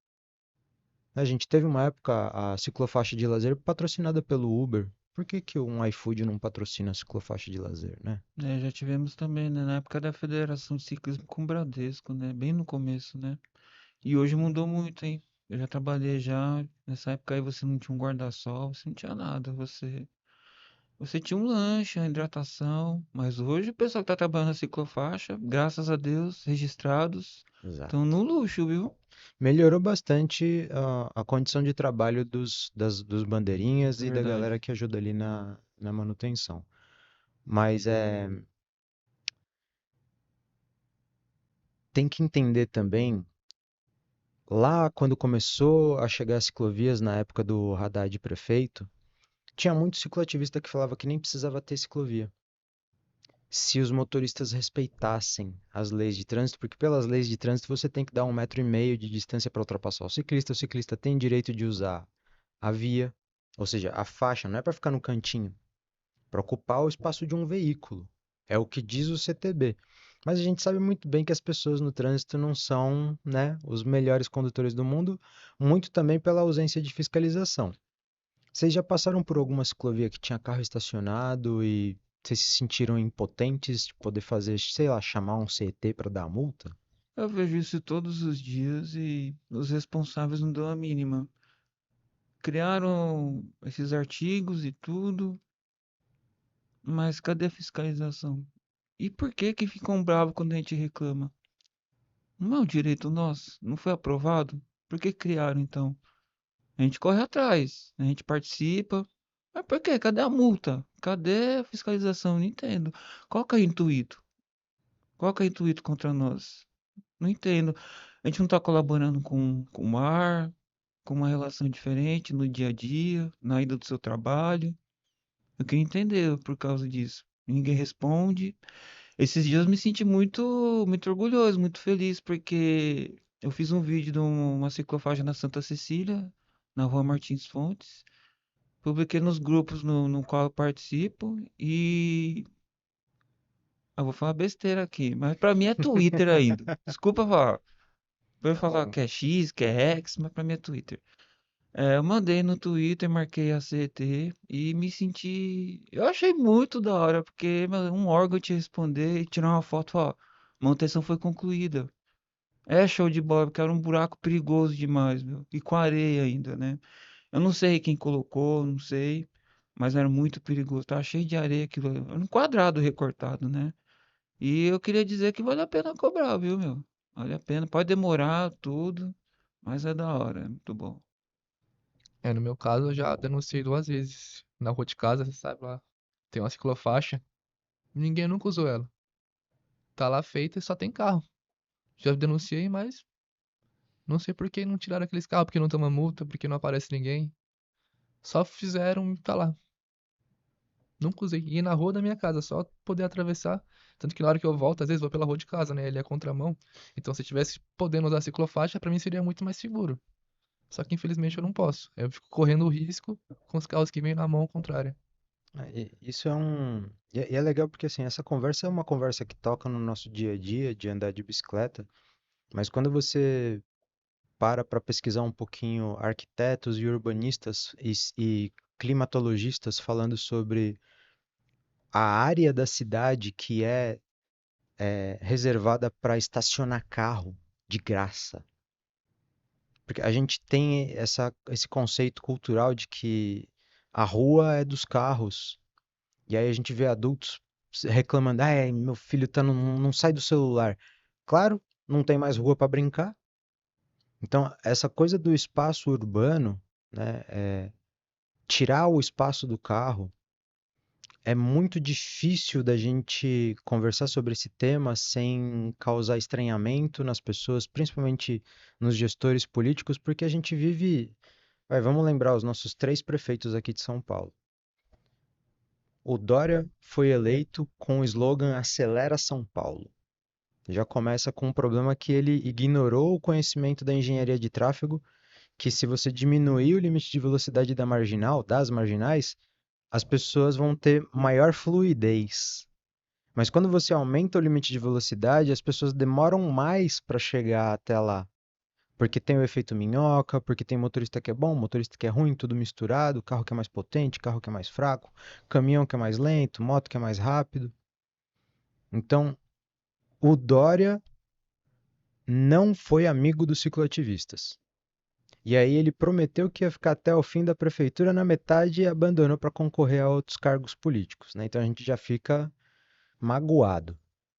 A gente teve uma época a ciclofaixa de lazer patrocinada pelo Uber. Por que que um iFood não patrocina a ciclofaixa de lazer, né? Já tivemos também, né, na época da Federação de Ciclismo com o Bradesco, né, bem no começo, né. E hoje mudou muito, hein. Eu já trabalhei já, nessa época aí você não tinha um guarda-sol, você não tinha nada, você tinha um lanche, uma hidratação, mas hoje o pessoal que tá trabalhando na ciclofaixa, graças a Deus, registrados, estão Exato. no luxo, viu. Melhorou bastante a condição de trabalho dos bandeirinhas e da galera Verdade. que ajuda ali na manutenção. Mas tem que entender também, lá quando começou a chegar as ciclovias na época do Haddad prefeito, tinha muito cicloativista que falava que nem precisava ter ciclovia. Se os motoristas respeitassem as leis de trânsito, porque pelas leis de trânsito você tem que dar 1,5 m de distância para ultrapassar o ciclista tem direito de usar a via, ou seja, a faixa, não é para ficar no cantinho, para ocupar o espaço de um veículo. É o que diz o CTB. Mas a gente sabe muito bem que as pessoas no trânsito não são, né, os melhores condutores do mundo, muito também pela ausência de fiscalização. Vocês já passaram por alguma ciclovia que tinha carro estacionado e vocês se sentiram impotentes de poder fazer, sei lá, chamar um CET para dar a multa? Eu vejo isso todos os dias e os responsáveis não dão a mínima. Criaram esses artigos e tudo, mas cadê a fiscalização? E por que que ficam bravos quando a gente reclama? Não é um direito nosso? Não foi aprovado? Por que criaram então? A gente corre atrás, a gente participa. Mas por quê? Cadê a multa? Cadê a fiscalização? Não entendo. Qual que é o intuito? Qual que é o intuito contra nós? Não entendo. A gente não está colaborando com o mar, com uma relação diferente no dia a dia, na ida do seu trabalho. Eu queria entender por causa disso. Ninguém responde. Esses dias eu me senti muito orgulhoso, muito feliz, porque eu fiz um vídeo de uma ciclofaixa na Santa Cecília, na rua Martins Fontes, publiquei nos grupos no qual eu participo e eu vou falar besteira aqui, mas pra mim é Twitter ainda. Desculpa falar. Eu ia falar que é X, que é X, mas pra mim é Twitter. Eu mandei no Twitter, marquei a CET e me senti. Eu achei muito da hora, porque um órgão te responder e tirar uma foto, ó, manutenção foi concluída. É show de bola, porque era um buraco perigoso demais, meu. E com areia ainda, né? Eu não sei quem colocou, não sei, mas era muito perigoso. Tava cheio de areia, aquilo, era um quadrado recortado, né? E eu queria dizer que vale a pena cobrar, viu, meu? Vale a pena. Pode demorar tudo, mas é da hora, é muito bom. No meu caso, eu já denunciei 2 vezes. Na rua de casa, você sabe lá, tem uma ciclofaixa. Ninguém nunca usou ela. Tá lá feita e só tem carro. Já denunciei, mas não sei por que não tiraram aqueles carros, porque não toma multa, porque não aparece ninguém. Só fizeram e tá lá. Nunca usei. E na rua da minha casa, só poder atravessar. Tanto que na hora que eu volto, às vezes vou pela rua de casa, né? Ele é contramão. Então, se eu tivesse podendo usar a ciclofaixa, pra mim seria muito mais seguro. Só que infelizmente eu não posso. Eu fico correndo o risco com os carros que vêm na mão contrária. Isso é um. E é legal porque assim, essa conversa é uma conversa que toca no nosso dia a dia de andar de bicicleta, mas quando você para pesquisar um pouquinho arquitetos e urbanistas e climatologistas falando sobre a área da cidade que é reservada para estacionar carro de graça. Porque a gente tem esse conceito cultural de que a rua é dos carros. E aí a gente vê adultos reclamando: meu filho não sai do celular. Claro, não tem mais rua para brincar. Então, essa coisa do espaço urbano, né, tirar o espaço do carro, é muito difícil da gente conversar sobre esse tema sem causar estranhamento nas pessoas, principalmente nos gestores políticos, porque a gente vive. Vamos lembrar os nossos 3 prefeitos aqui de São Paulo. O Dória foi eleito com o slogan Acelera São Paulo. Já começa com um problema que ele ignorou o conhecimento da engenharia de tráfego, que se você diminuir o limite de velocidade da marginal, das marginais, as pessoas vão ter maior fluidez. Mas quando você aumenta o limite de velocidade, as pessoas demoram mais para chegar até lá. Porque tem o efeito minhoca, porque tem motorista que é bom, motorista que é ruim, tudo misturado, carro que é mais potente, carro que é mais fraco, caminhão que é mais lento, moto que é mais rápido. Então, o Dória não foi amigo dos cicloativistas. E aí ele prometeu que ia ficar até o fim da prefeitura, na metade e abandonou para concorrer a outros cargos políticos, né? Então a gente já fica magoado,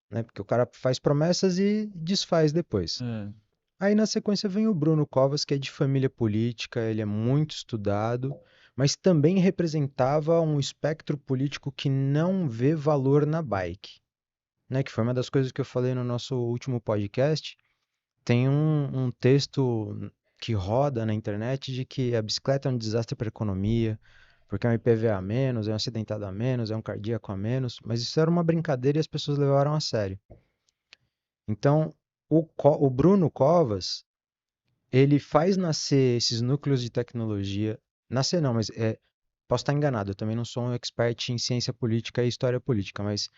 né? Porque o cara faz promessas e desfaz depois. É, Aí na sequência vem o Bruno Covas, que é de família política, ele é muito estudado, mas também representava um espectro político que não vê valor na bike, né? Que foi uma das coisas que eu falei no nosso último podcast. Tem um texto que roda na internet de que a bicicleta é um desastre para a economia, porque é um IPVA a menos, é um acidentado a menos, é um cardíaco a menos, mas isso era uma brincadeira e as pessoas levaram a sério. Então, o Bruno Covas, ele faz nascer esses núcleos de tecnologia. Nascer não, mas posso estar enganado, eu também não sou um expert em ciência política e história política, mas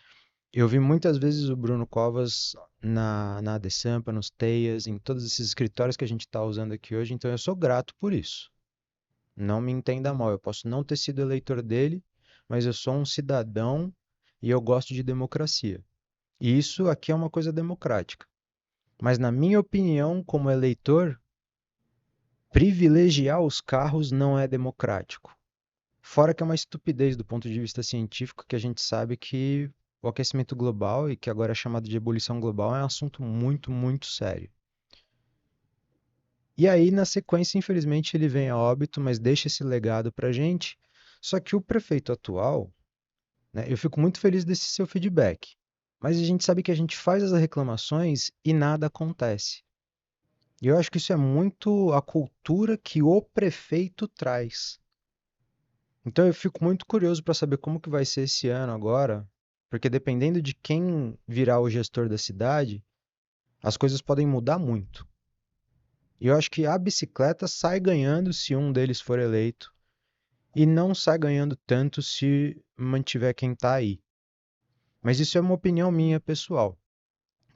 eu vi muitas vezes o Bruno Covas na AdeSampa, nos Teias, em todos esses escritórios que a gente está usando aqui hoje, então eu sou grato por isso. Não me entenda mal, eu posso não ter sido eleitor dele, mas eu sou um cidadão e eu gosto de democracia. E isso aqui é uma coisa democrática. Mas na minha opinião, como eleitor, privilegiar os carros não é democrático. Fora que é uma estupidez do ponto de vista científico, que a gente sabe que o aquecimento global, e que agora é chamado de ebulição global, é um assunto muito, muito sério. E aí, na sequência, infelizmente, ele vem a óbito, mas deixa esse legado pra gente. Só que o prefeito atual, né, eu fico muito feliz desse seu feedback. Mas a gente sabe que a gente faz as reclamações e nada acontece. E eu acho que isso é muito a cultura que o prefeito traz. Então eu fico muito curioso para saber como que vai ser esse ano agora, porque dependendo de quem virar o gestor da cidade, as coisas podem mudar muito. E eu acho que a bicicleta sai ganhando se um deles for eleito. e não sai ganhando tanto se mantiver quem tá aí. Mas isso é uma opinião minha pessoal.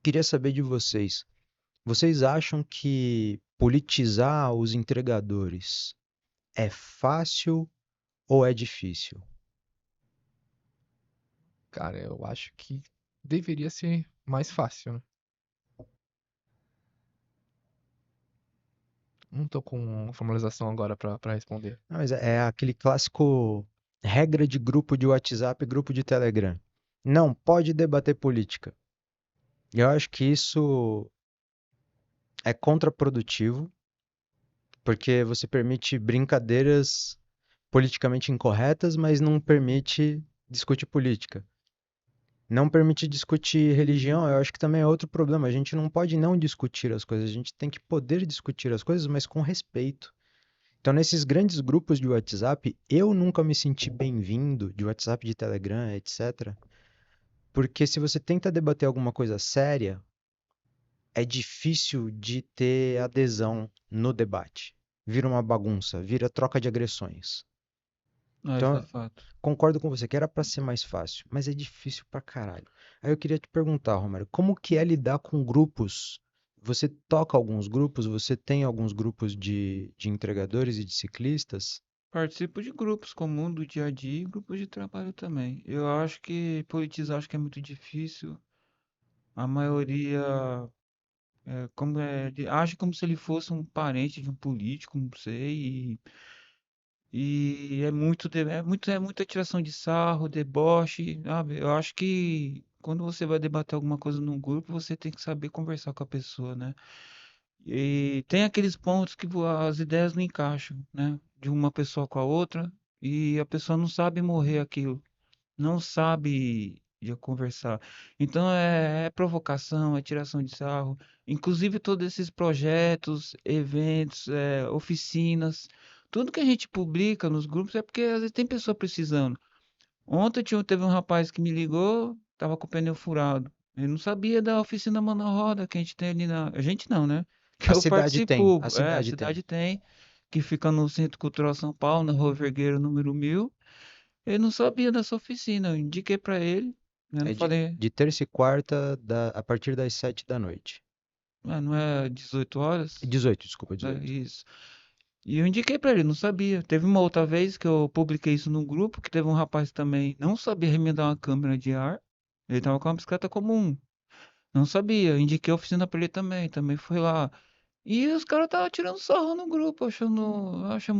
Queria saber de vocês. Vocês acham que politizar os entregadores é fácil ou é difícil? Cara, eu acho que deveria ser mais fácil, né? Não tô com formalização agora pra responder. Não, mas é aquele clássico regra de grupo de WhatsApp, grupo de Telegram. Não pode debater política. Eu acho que isso é contraprodutivo, porque você permite brincadeiras politicamente incorretas, mas não permite discutir política. Não permite discutir religião, eu acho que também é outro problema. A gente não pode não discutir as coisas, a gente tem que poder discutir as coisas, mas com respeito. Então, nesses grandes grupos de WhatsApp, eu nunca me senti bem-vindo, de WhatsApp, de Telegram, etc. Porque se você tenta debater alguma coisa séria, é difícil de ter adesão no debate. Vira uma bagunça, vira troca de agressões. Ah, isso é Então, fato. concordo com você que era pra ser mais fácil, mas é difícil pra caralho. Aí eu queria te perguntar, Romário, como que é lidar com grupos? Você toca alguns grupos? Você tem alguns grupos de entregadores e de ciclistas? Participo de grupos comum do dia a dia e grupos de trabalho também. Eu acho que politizar acho que é muito difícil. A maioria age como se ele fosse um parente de um político, não sei, e é muita tiração de sarro, deboche, sabe? Eu acho que quando você vai debater alguma coisa num grupo, você tem que saber conversar com a pessoa, né? E tem aqueles pontos que as ideias não encaixam, né? De uma pessoa com a outra, e a pessoa não sabe morrer aquilo, não sabe de conversar. Então é provocação, é tiração de sarro. Inclusive todos esses projetos, eventos, oficinas, tudo que a gente publica nos grupos é porque às vezes tem pessoa precisando. Ontem teve um rapaz que me ligou, tava com o pneu furado. Ele não sabia da oficina Mão na Roda que a gente tem ali na. A gente não, né? Que A eu cidade tem, a participo. É, a cidade tem. cidade tem, que fica no Centro Cultural São Paulo, na Rua Vergueiro, número 1000. Ele não sabia dessa oficina, eu indiquei pra ele, né? Não É falei, de terça e quarta, a partir das 7 da noite. não é 18 horas? 18, desculpa, É 18. isso. E eu indiquei pra ele, não sabia. Teve uma outra vez que eu publiquei isso num grupo, que teve um rapaz também, não sabia remendar uma câmera de ar. Ele tava com uma bicicleta comum, não sabia. Eu indiquei a oficina pra ele também, também foi lá. E os caras estavam tirando sarro no grupo, achando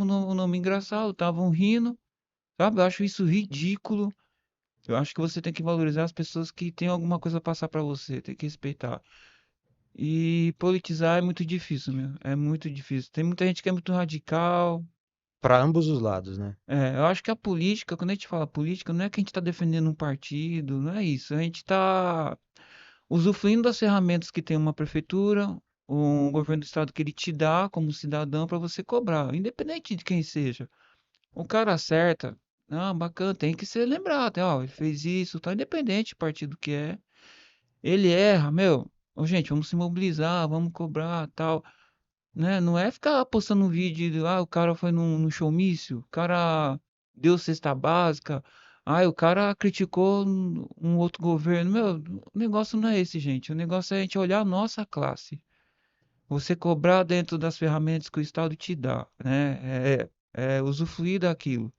o nome engraçado, estavam rindo, sabe? Eu acho isso ridículo. Eu acho que você tem que valorizar as pessoas que têm alguma coisa a passar pra você, tem que respeitar. E politizar é muito difícil, meu. É muito difícil. Tem muita gente que é muito radical. Para ambos os lados, né? Eu acho que a política, quando a gente fala política, não é que a gente está defendendo um partido, não é isso. A gente está usufruindo das ferramentas que tem uma prefeitura, um governo do estado que ele te dá como cidadão para você cobrar, independente de quem seja. O cara acerta, não, bacana, tem que ser lembrado, ó, ele fez isso, tá independente do partido que é. Ele erra, meu. Ô, gente, vamos se mobilizar, vamos cobrar, tal, né? Não é ficar postando um vídeo de, o cara foi num showmício, o cara deu cesta básica, o cara criticou um outro governo. Meu, o negócio não é esse, gente. O negócio é a gente olhar a nossa classe. Você cobrar dentro das ferramentas que o Estado te dá, né? É usufruir daquilo,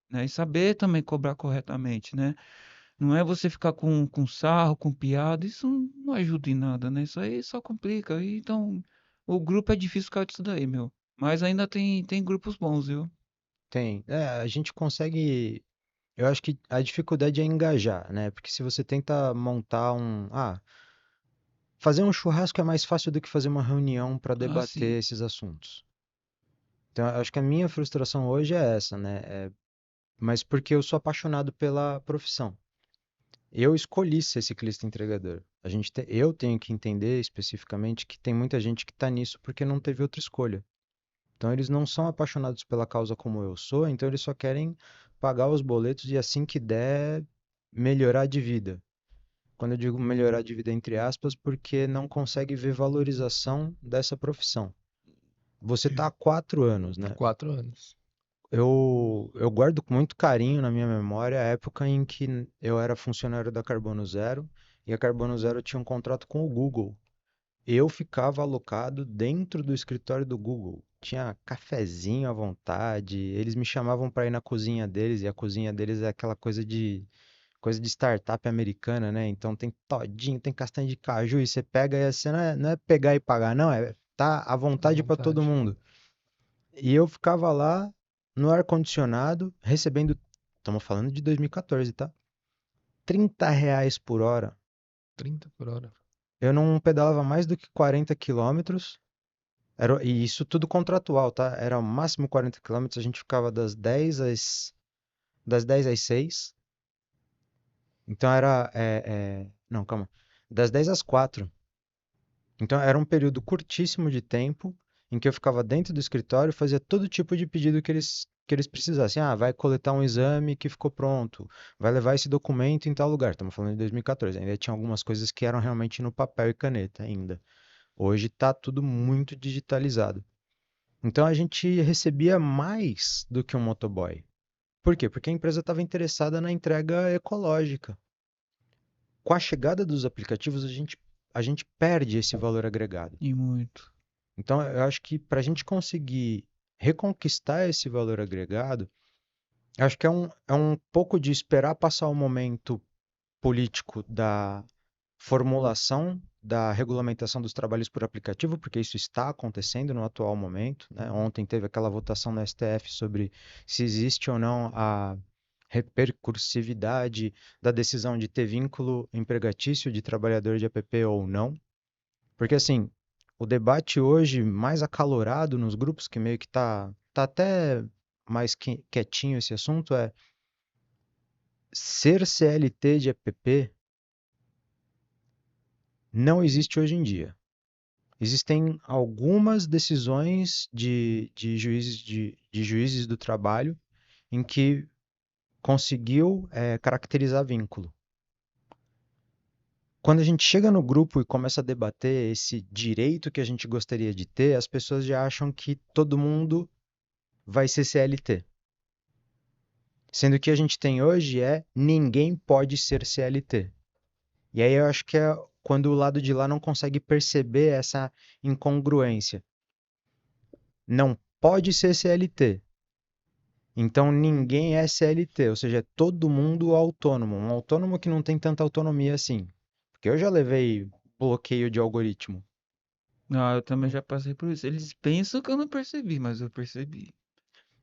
né? E saber também cobrar corretamente, né? Não é você ficar com sarro, com piada, isso não ajuda em nada, né? Isso aí só complica. Então, o grupo é difícil ficar disso daí, meu. Mas ainda tem grupos bons, viu? Tem. É, a gente consegue. Eu acho que a dificuldade é engajar, né? Porque se você tenta montar um. Fazer um churrasco é mais fácil do que fazer uma reunião para Ah, sim. debater esses assuntos. Então, eu acho que a minha frustração hoje é essa, né? Mas porque eu sou apaixonado pela profissão. Eu escolhi ser ciclista entregador. Eu tenho que entender especificamente que tem muita gente que está nisso porque não teve outra escolha. Então eles não são apaixonados pela causa como eu sou, então eles só querem pagar os boletos e assim que der melhorar de vida. Quando eu digo melhorar de vida entre aspas, porque não consegue ver valorização dessa profissão. Você está há 4 anos, né? 4 anos. eu guardo com muito carinho na minha memória a época em que eu era funcionário da Carbono Zero e a Carbono Zero tinha um contrato com o Google. Eu ficava alocado dentro do escritório do Google. Tinha cafezinho à vontade, eles me chamavam para ir na cozinha deles, e a cozinha deles é aquela coisa de startup americana, né? Então tem todinho, tem castanha de caju, e você pega e você não é pegar e pagar, não, é tá à À vontade para todo vontade. mundo. E eu ficava lá no ar-condicionado, recebendo, estamos falando de 2014, tá? R$ 30 por hora. 30 por hora. Eu não pedalava mais do que 40 quilômetros. E isso tudo contratual, tá? Era o máximo 40 quilômetros, a gente ficava das 10 às 6. Então era, não, calma, das 10 às 4. Então era um período curtíssimo de tempo em que eu ficava dentro do escritório e fazia todo tipo de pedido que eles precisassem. Ah, vai coletar um exame que ficou pronto, vai levar esse documento em tal lugar. Estamos falando de 2014, ainda tinha algumas coisas que eram realmente no papel e caneta ainda. Hoje está tudo muito digitalizado. Então a gente recebia mais do que um motoboy. Por quê? Porque a empresa estava interessada na entrega ecológica. Com a chegada dos aplicativos, a gente perde esse valor agregado. E muito. Então, eu acho que para a gente conseguir reconquistar esse valor agregado, eu acho que é um pouco de esperar passar o momento político da formulação da regulamentação dos trabalhos por aplicativo, porque isso está acontecendo no atual momento, né? Ontem teve aquela votação no STF sobre se existe ou não a repercursividade da decisão de ter vínculo empregatício de trabalhador de app ou não. Porque assim, o debate hoje mais acalorado nos grupos, que meio que tá até mais quietinho esse assunto, é ser CLT de app não existe hoje em dia. Existem algumas decisões de juízes do trabalho em que conseguiu caracterizar vínculo. Quando a gente chega no grupo e começa a debater esse direito que a gente gostaria de ter, as pessoas já acham que todo mundo vai ser CLT. Sendo que a gente tem hoje ninguém pode ser CLT. E aí eu acho que é quando o lado de lá não consegue perceber essa incongruência. Não pode ser CLT. Então ninguém é CLT, ou seja, é todo mundo autônomo. Um autônomo que não tem tanta autonomia assim. Porque eu já levei bloqueio de algoritmo. Ah, eu também já passei por isso. Eles pensam que eu não percebi, mas eu percebi.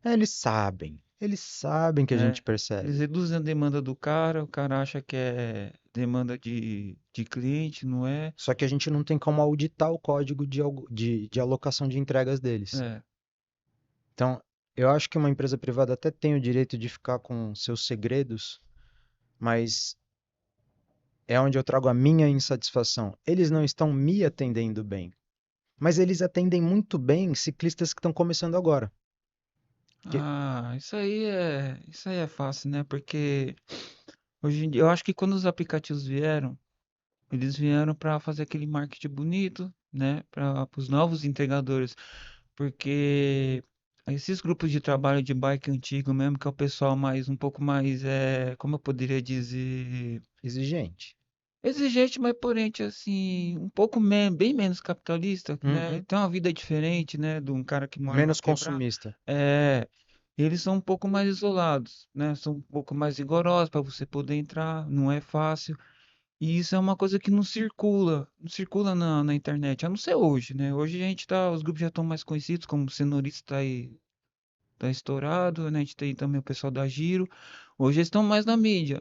Eles sabem que a É. gente Eles percebe. reduzem a demanda do cara, o cara acha que é demanda de cliente, não é? Só que a gente não tem como auditar o código de alocação de entregas deles. É. Então, eu acho que uma empresa privada até tem o direito de ficar com seus segredos, mas é onde eu trago a minha insatisfação. Eles não estão me atendendo bem, mas eles atendem muito bem ciclistas que estão começando agora. Que- Ah, isso aí é fácil, né? Porque hoje em dia, eu acho que quando os aplicativos vieram, eles vieram para fazer aquele marketing bonito, né? Para os novos entregadores, porque esses grupos de trabalho de bike antigo mesmo, que é o pessoal mais um pouco mais, como eu poderia dizer, Exigente. exigente, mas porém assim, um pouco bem menos capitalista, né? Uhum. Tem uma vida diferente, né? De um cara que mora numa Menos quebrada. consumista. É, eles são um pouco mais isolados, né? São um pouco mais rigorosos para você poder entrar, não é fácil. E isso é uma coisa que não circula na internet, a não ser hoje, né? Hoje a gente tá, os grupos já estão mais conhecidos, como o Cenourista tá aí, tá estourado, né? A gente tem também o pessoal da Giro. Hoje eles estão mais na mídia,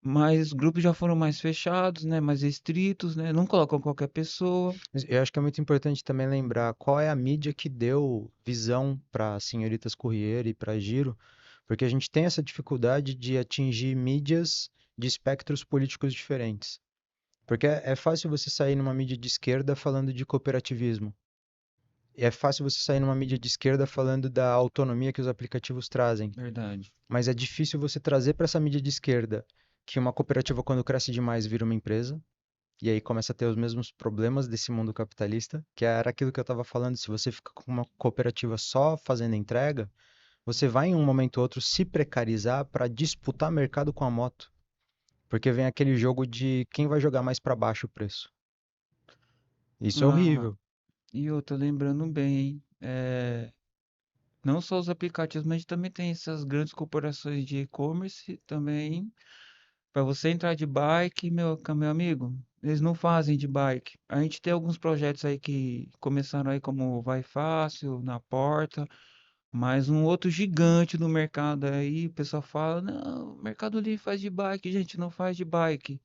mas os grupos já foram mais fechados, né? Mais restritos, né? Não colocam qualquer pessoa. Mas eu acho que é muito importante também lembrar qual é a mídia que deu visão para Senhoritas Courrier e para Giro, porque a gente tem essa dificuldade de atingir mídias de espectros políticos diferentes. Porque é fácil você sair numa mídia de esquerda falando de cooperativismo. E é fácil você sair numa mídia de esquerda falando da autonomia que os aplicativos trazem. Verdade. Mas é difícil você trazer para essa mídia de esquerda que uma cooperativa, quando cresce demais, vira uma empresa. E aí começa a ter os mesmos problemas desse mundo capitalista, que era aquilo que eu estava falando. Se você fica com uma cooperativa só fazendo entrega, você vai em um momento ou outro se precarizar para disputar mercado com a moto. Porque vem aquele jogo de quem vai jogar mais para baixo o preço. Isso é Ah, horrível. e eu tô lembrando bem, hein? Não só os aplicativos, mas também tem essas grandes corporações de e-commerce também. Para você entrar de bike, meu amigo, eles não fazem de bike. A gente tem alguns projetos aí que começaram aí como Vai Fácil, na porta, mas um outro gigante no mercado aí, o pessoal fala, não, o Mercado Livre faz de bike, gente, não faz de bike.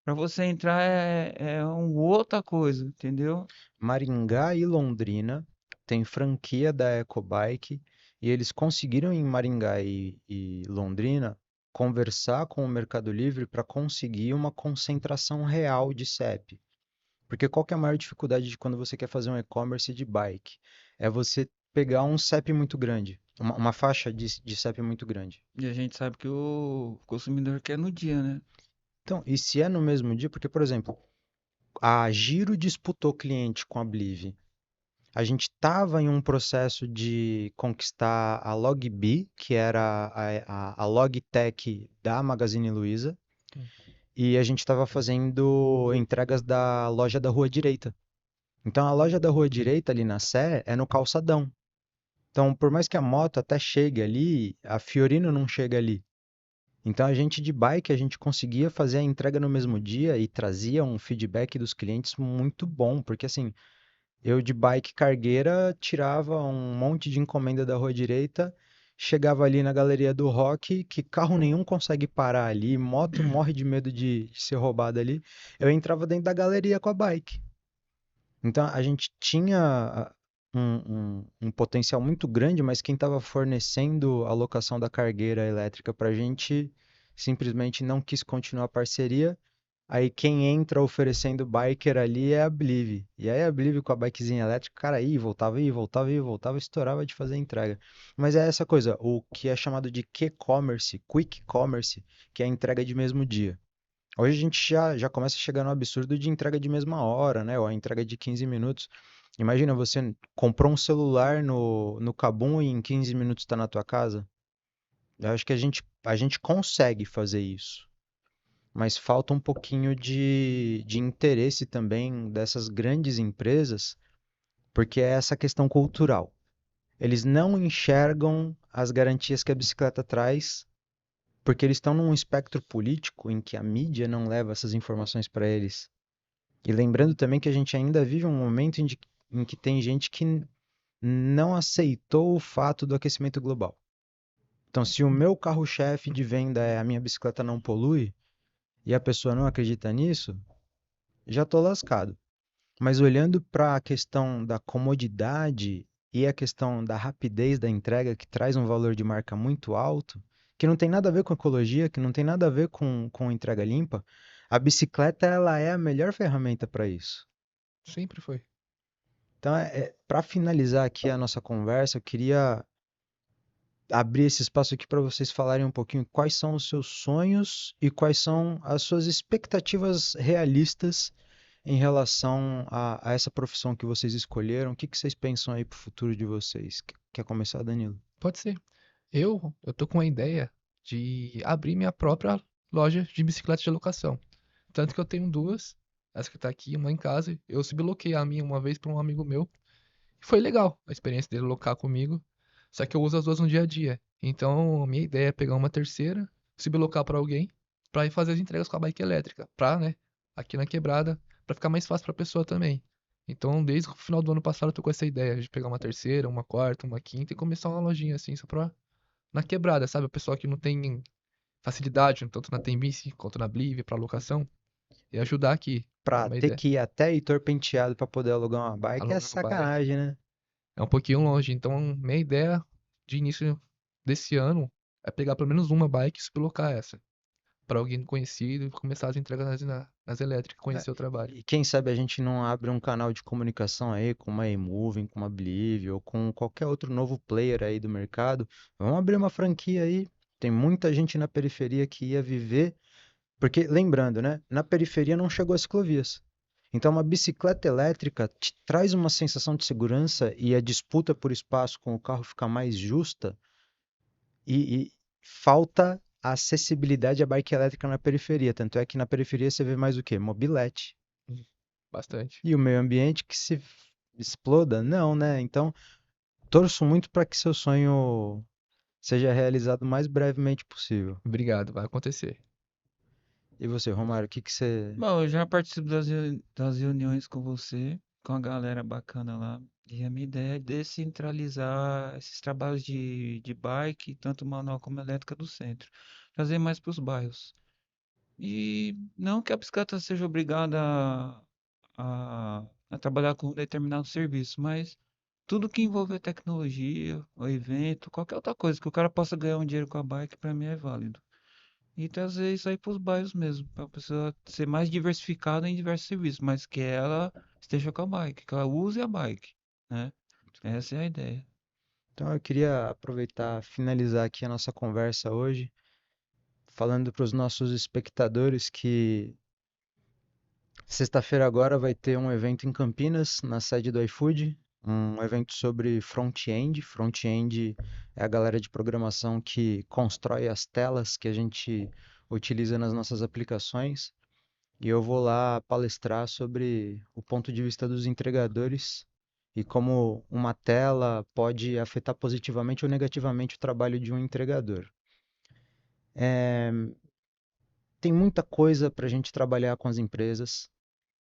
Para você entrar é uma outra coisa, entendeu? Maringá e Londrina tem franquia da Ecobike e eles conseguiram em Maringá e Londrina conversar com o Mercado Livre para conseguir uma concentração real de CEP. Porque qual que é a maior dificuldade de quando você quer fazer um e-commerce de bike? É você pegar um CEP muito grande, uma faixa de CEP muito grande. E a gente sabe que o consumidor quer no dia, né? Então, e se é no mesmo dia, porque, por exemplo, a Giro disputou cliente com a Blive. A gente estava em um processo de conquistar a Logbi, que era a Logtech da Magazine Luiza, Hum. e a gente estava fazendo entregas da loja da Rua Direita. Então, a loja da Rua Direita, ali na Sé, é no calçadão. Então, por mais que a moto até chegue ali, a Fiorino não chega ali. Então, a gente de bike, a gente conseguia fazer a entrega no mesmo dia e trazia um feedback dos clientes muito bom, porque assim, eu de bike cargueira tirava um monte de encomenda da rua direita, chegava ali na galeria do Rock, que carro nenhum consegue parar ali, moto morre de medo de ser roubada ali. Eu entrava dentro da galeria com a bike. Então a gente tinha um potencial muito grande, mas quem estava fornecendo a locação da cargueira elétrica para a gente simplesmente não quis continuar a parceria. Aí quem entra oferecendo biker ali é a Blive. E aí a Blive com a bikezinha elétrica, cara, aí voltava, aí voltava, aí voltava, estourava de fazer a entrega. Mas é essa coisa, o que é chamado de Q-commerce, Quick Commerce, que é a entrega de mesmo dia. Hoje a gente já começa a chegar no absurdo de entrega de mesma hora, né? Ou a entrega de 15 minutos. Imagina, você comprou um celular no Kabum e em 15 minutos está na tua casa. Eu acho que a gente consegue fazer isso, mas falta um pouquinho de interesse também dessas grandes empresas, porque é essa questão cultural. Eles não enxergam as garantias que a bicicleta traz, porque eles estão num espectro político em que a mídia não leva essas informações para eles. E lembrando também que a gente ainda vive um momento em que tem gente que não aceitou o fato do aquecimento global. Então, se o meu carro-chefe de venda é a minha bicicleta não polui, e a pessoa não acredita nisso, já estou lascado. Mas olhando para a questão da comodidade e a questão da rapidez da entrega, que traz um valor de marca muito alto, que não tem nada a ver com ecologia, que não tem nada a ver com entrega limpa, a bicicleta ela é a melhor ferramenta para isso. Sempre foi. Então, para finalizar aqui a nossa conversa, eu queria abrir esse espaço aqui para vocês falarem um pouquinho quais são os seus sonhos e quais são as suas expectativas realistas em relação a essa profissão que vocês escolheram. O que que vocês pensam aí para o futuro de vocês? Quer começar, Danilo? Pode ser. Eu tô com a ideia de abrir minha própria loja de bicicletas de locação. Tanto que eu tenho duas, essa que tá aqui, uma em casa. Eu subloquei a minha uma vez para um amigo meu. E foi legal a experiência dele locar comigo. Só que eu uso as duas no dia a dia. Então, a minha ideia é pegar uma terceira, sublocar para alguém, para ir fazer as entregas com a bike elétrica, pra, né, aqui na quebrada, para ficar mais fácil para a pessoa também. Então, desde o final do ano passado, eu tô com essa ideia de pegar uma terceira, uma quarta, uma quinta e começar uma lojinha assim, só pra na quebrada, sabe? O pessoal que não tem facilidade, tanto na Tembici quanto na Blive, para locação, e ajudar aqui. É Para uma ter ideia. que ir até Heitor Penteado para poder alugar uma bike é Alugar uma bike. sacanagem, né? É um pouquinho longe, então minha ideia de início desse ano é pegar pelo menos uma bike e sublocar essa. Para alguém conhecido e começar as entregas nas elétricas, É, conhecer o trabalho. e quem sabe a gente não abre um canal de comunicação aí com uma eMoving, com uma Blive ou com qualquer outro novo player aí do mercado. Vamos abrir uma franquia aí. Tem muita gente na periferia que ia viver, porque lembrando, né? Na periferia não chegou as ciclovias. Então uma bicicleta elétrica te traz uma sensação de segurança e a disputa por espaço com o carro fica mais justa e falta a acessibilidade à bike elétrica na periferia. Tanto é que na periferia você vê mais o quê? Mobilete. Bastante. E o meio ambiente que se exploda? Não, né? Então, torço muito para que seu sonho seja realizado o mais brevemente possível. Obrigado, vai acontecer. E você, Romário, o que que você... Bom, eu já participo das reuniões com você, com a galera bacana lá. E a minha ideia é descentralizar esses trabalhos de bike, tanto manual como elétrica do centro. Trazer mais para os bairros. E não que a bicicleta seja obrigada a trabalhar com um determinado serviço, mas tudo que envolver tecnologia, o evento, qualquer outra coisa que o cara possa ganhar um dinheiro com a bike, para mim é válido. E trazer isso aí para os bairros mesmo, para a pessoa ser mais diversificada em diversos serviços, mas que ela esteja com a bike, que ela use a bike, né? Essa é a ideia. Então, eu queria aproveitar, finalizar aqui a nossa conversa hoje, falando para os nossos espectadores que sexta-feira agora vai ter um evento em Campinas, na sede do iFood, um evento sobre front-end. Front-end é a galera de programação que constrói as telas que a gente utiliza nas nossas aplicações. E eu vou lá palestrar sobre o ponto de vista dos entregadores e como uma tela pode afetar positivamente ou negativamente o trabalho de um entregador. Tem muita coisa para a gente trabalhar com as empresas.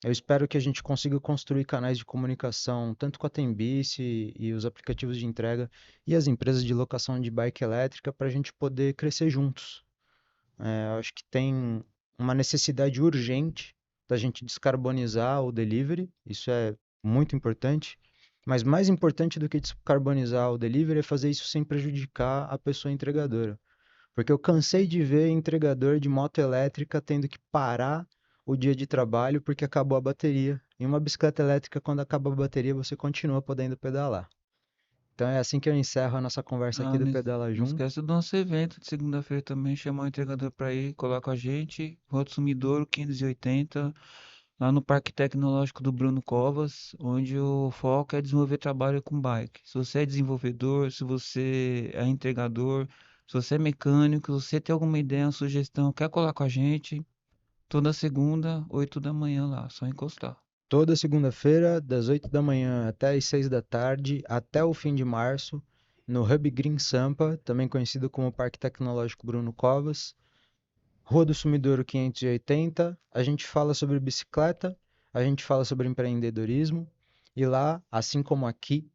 Eu espero que a gente consiga construir canais de comunicação, tanto com a Tembice e os aplicativos de entrega e as empresas de locação de bike elétrica, para a gente poder crescer juntos. Eu acho que tem uma necessidade urgente da gente descarbonizar o delivery, isso é muito importante, mas mais importante do que descarbonizar o delivery é fazer isso sem prejudicar a pessoa entregadora. Porque eu cansei de ver entregador de moto elétrica tendo que parar o dia de trabalho porque acabou a bateria. Em uma bicicleta elétrica, quando acaba a bateria, você continua podendo pedalar. Então é assim que eu encerro a nossa conversa aqui Ah, do não, Pedala não Junto. esquece do nosso evento de segunda-feira também, chamar o entregador para ir, colar com a gente, Rua do Sumidouro 580, lá no Parque Tecnológico do Bruno Covas, onde o foco é desenvolver trabalho com bike. Se você é desenvolvedor, se você é entregador, se você é mecânico, se você tem alguma ideia, uma sugestão, quer colar com a gente, toda segunda, 8 da manhã lá, só encostar. Toda segunda-feira, das 8 da manhã até as 6 da tarde, até o fim de março, no Hub Green Sampa, também conhecido como Parque Tecnológico Bruno Covas, Rua do Sumidouro 580. A gente fala sobre bicicleta, a gente fala sobre empreendedorismo, e lá, assim como aqui,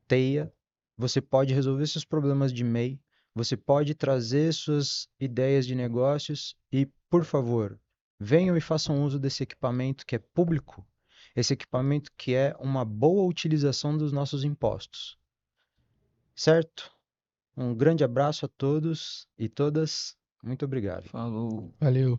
Teia, você pode resolver seus problemas de MEI, você pode trazer suas ideias de negócios e, por favor, venham e façam uso desse equipamento que é público, esse equipamento que é uma boa utilização dos nossos impostos. Certo? Um grande abraço a todos e todas. Muito obrigado. Falou. Valeu.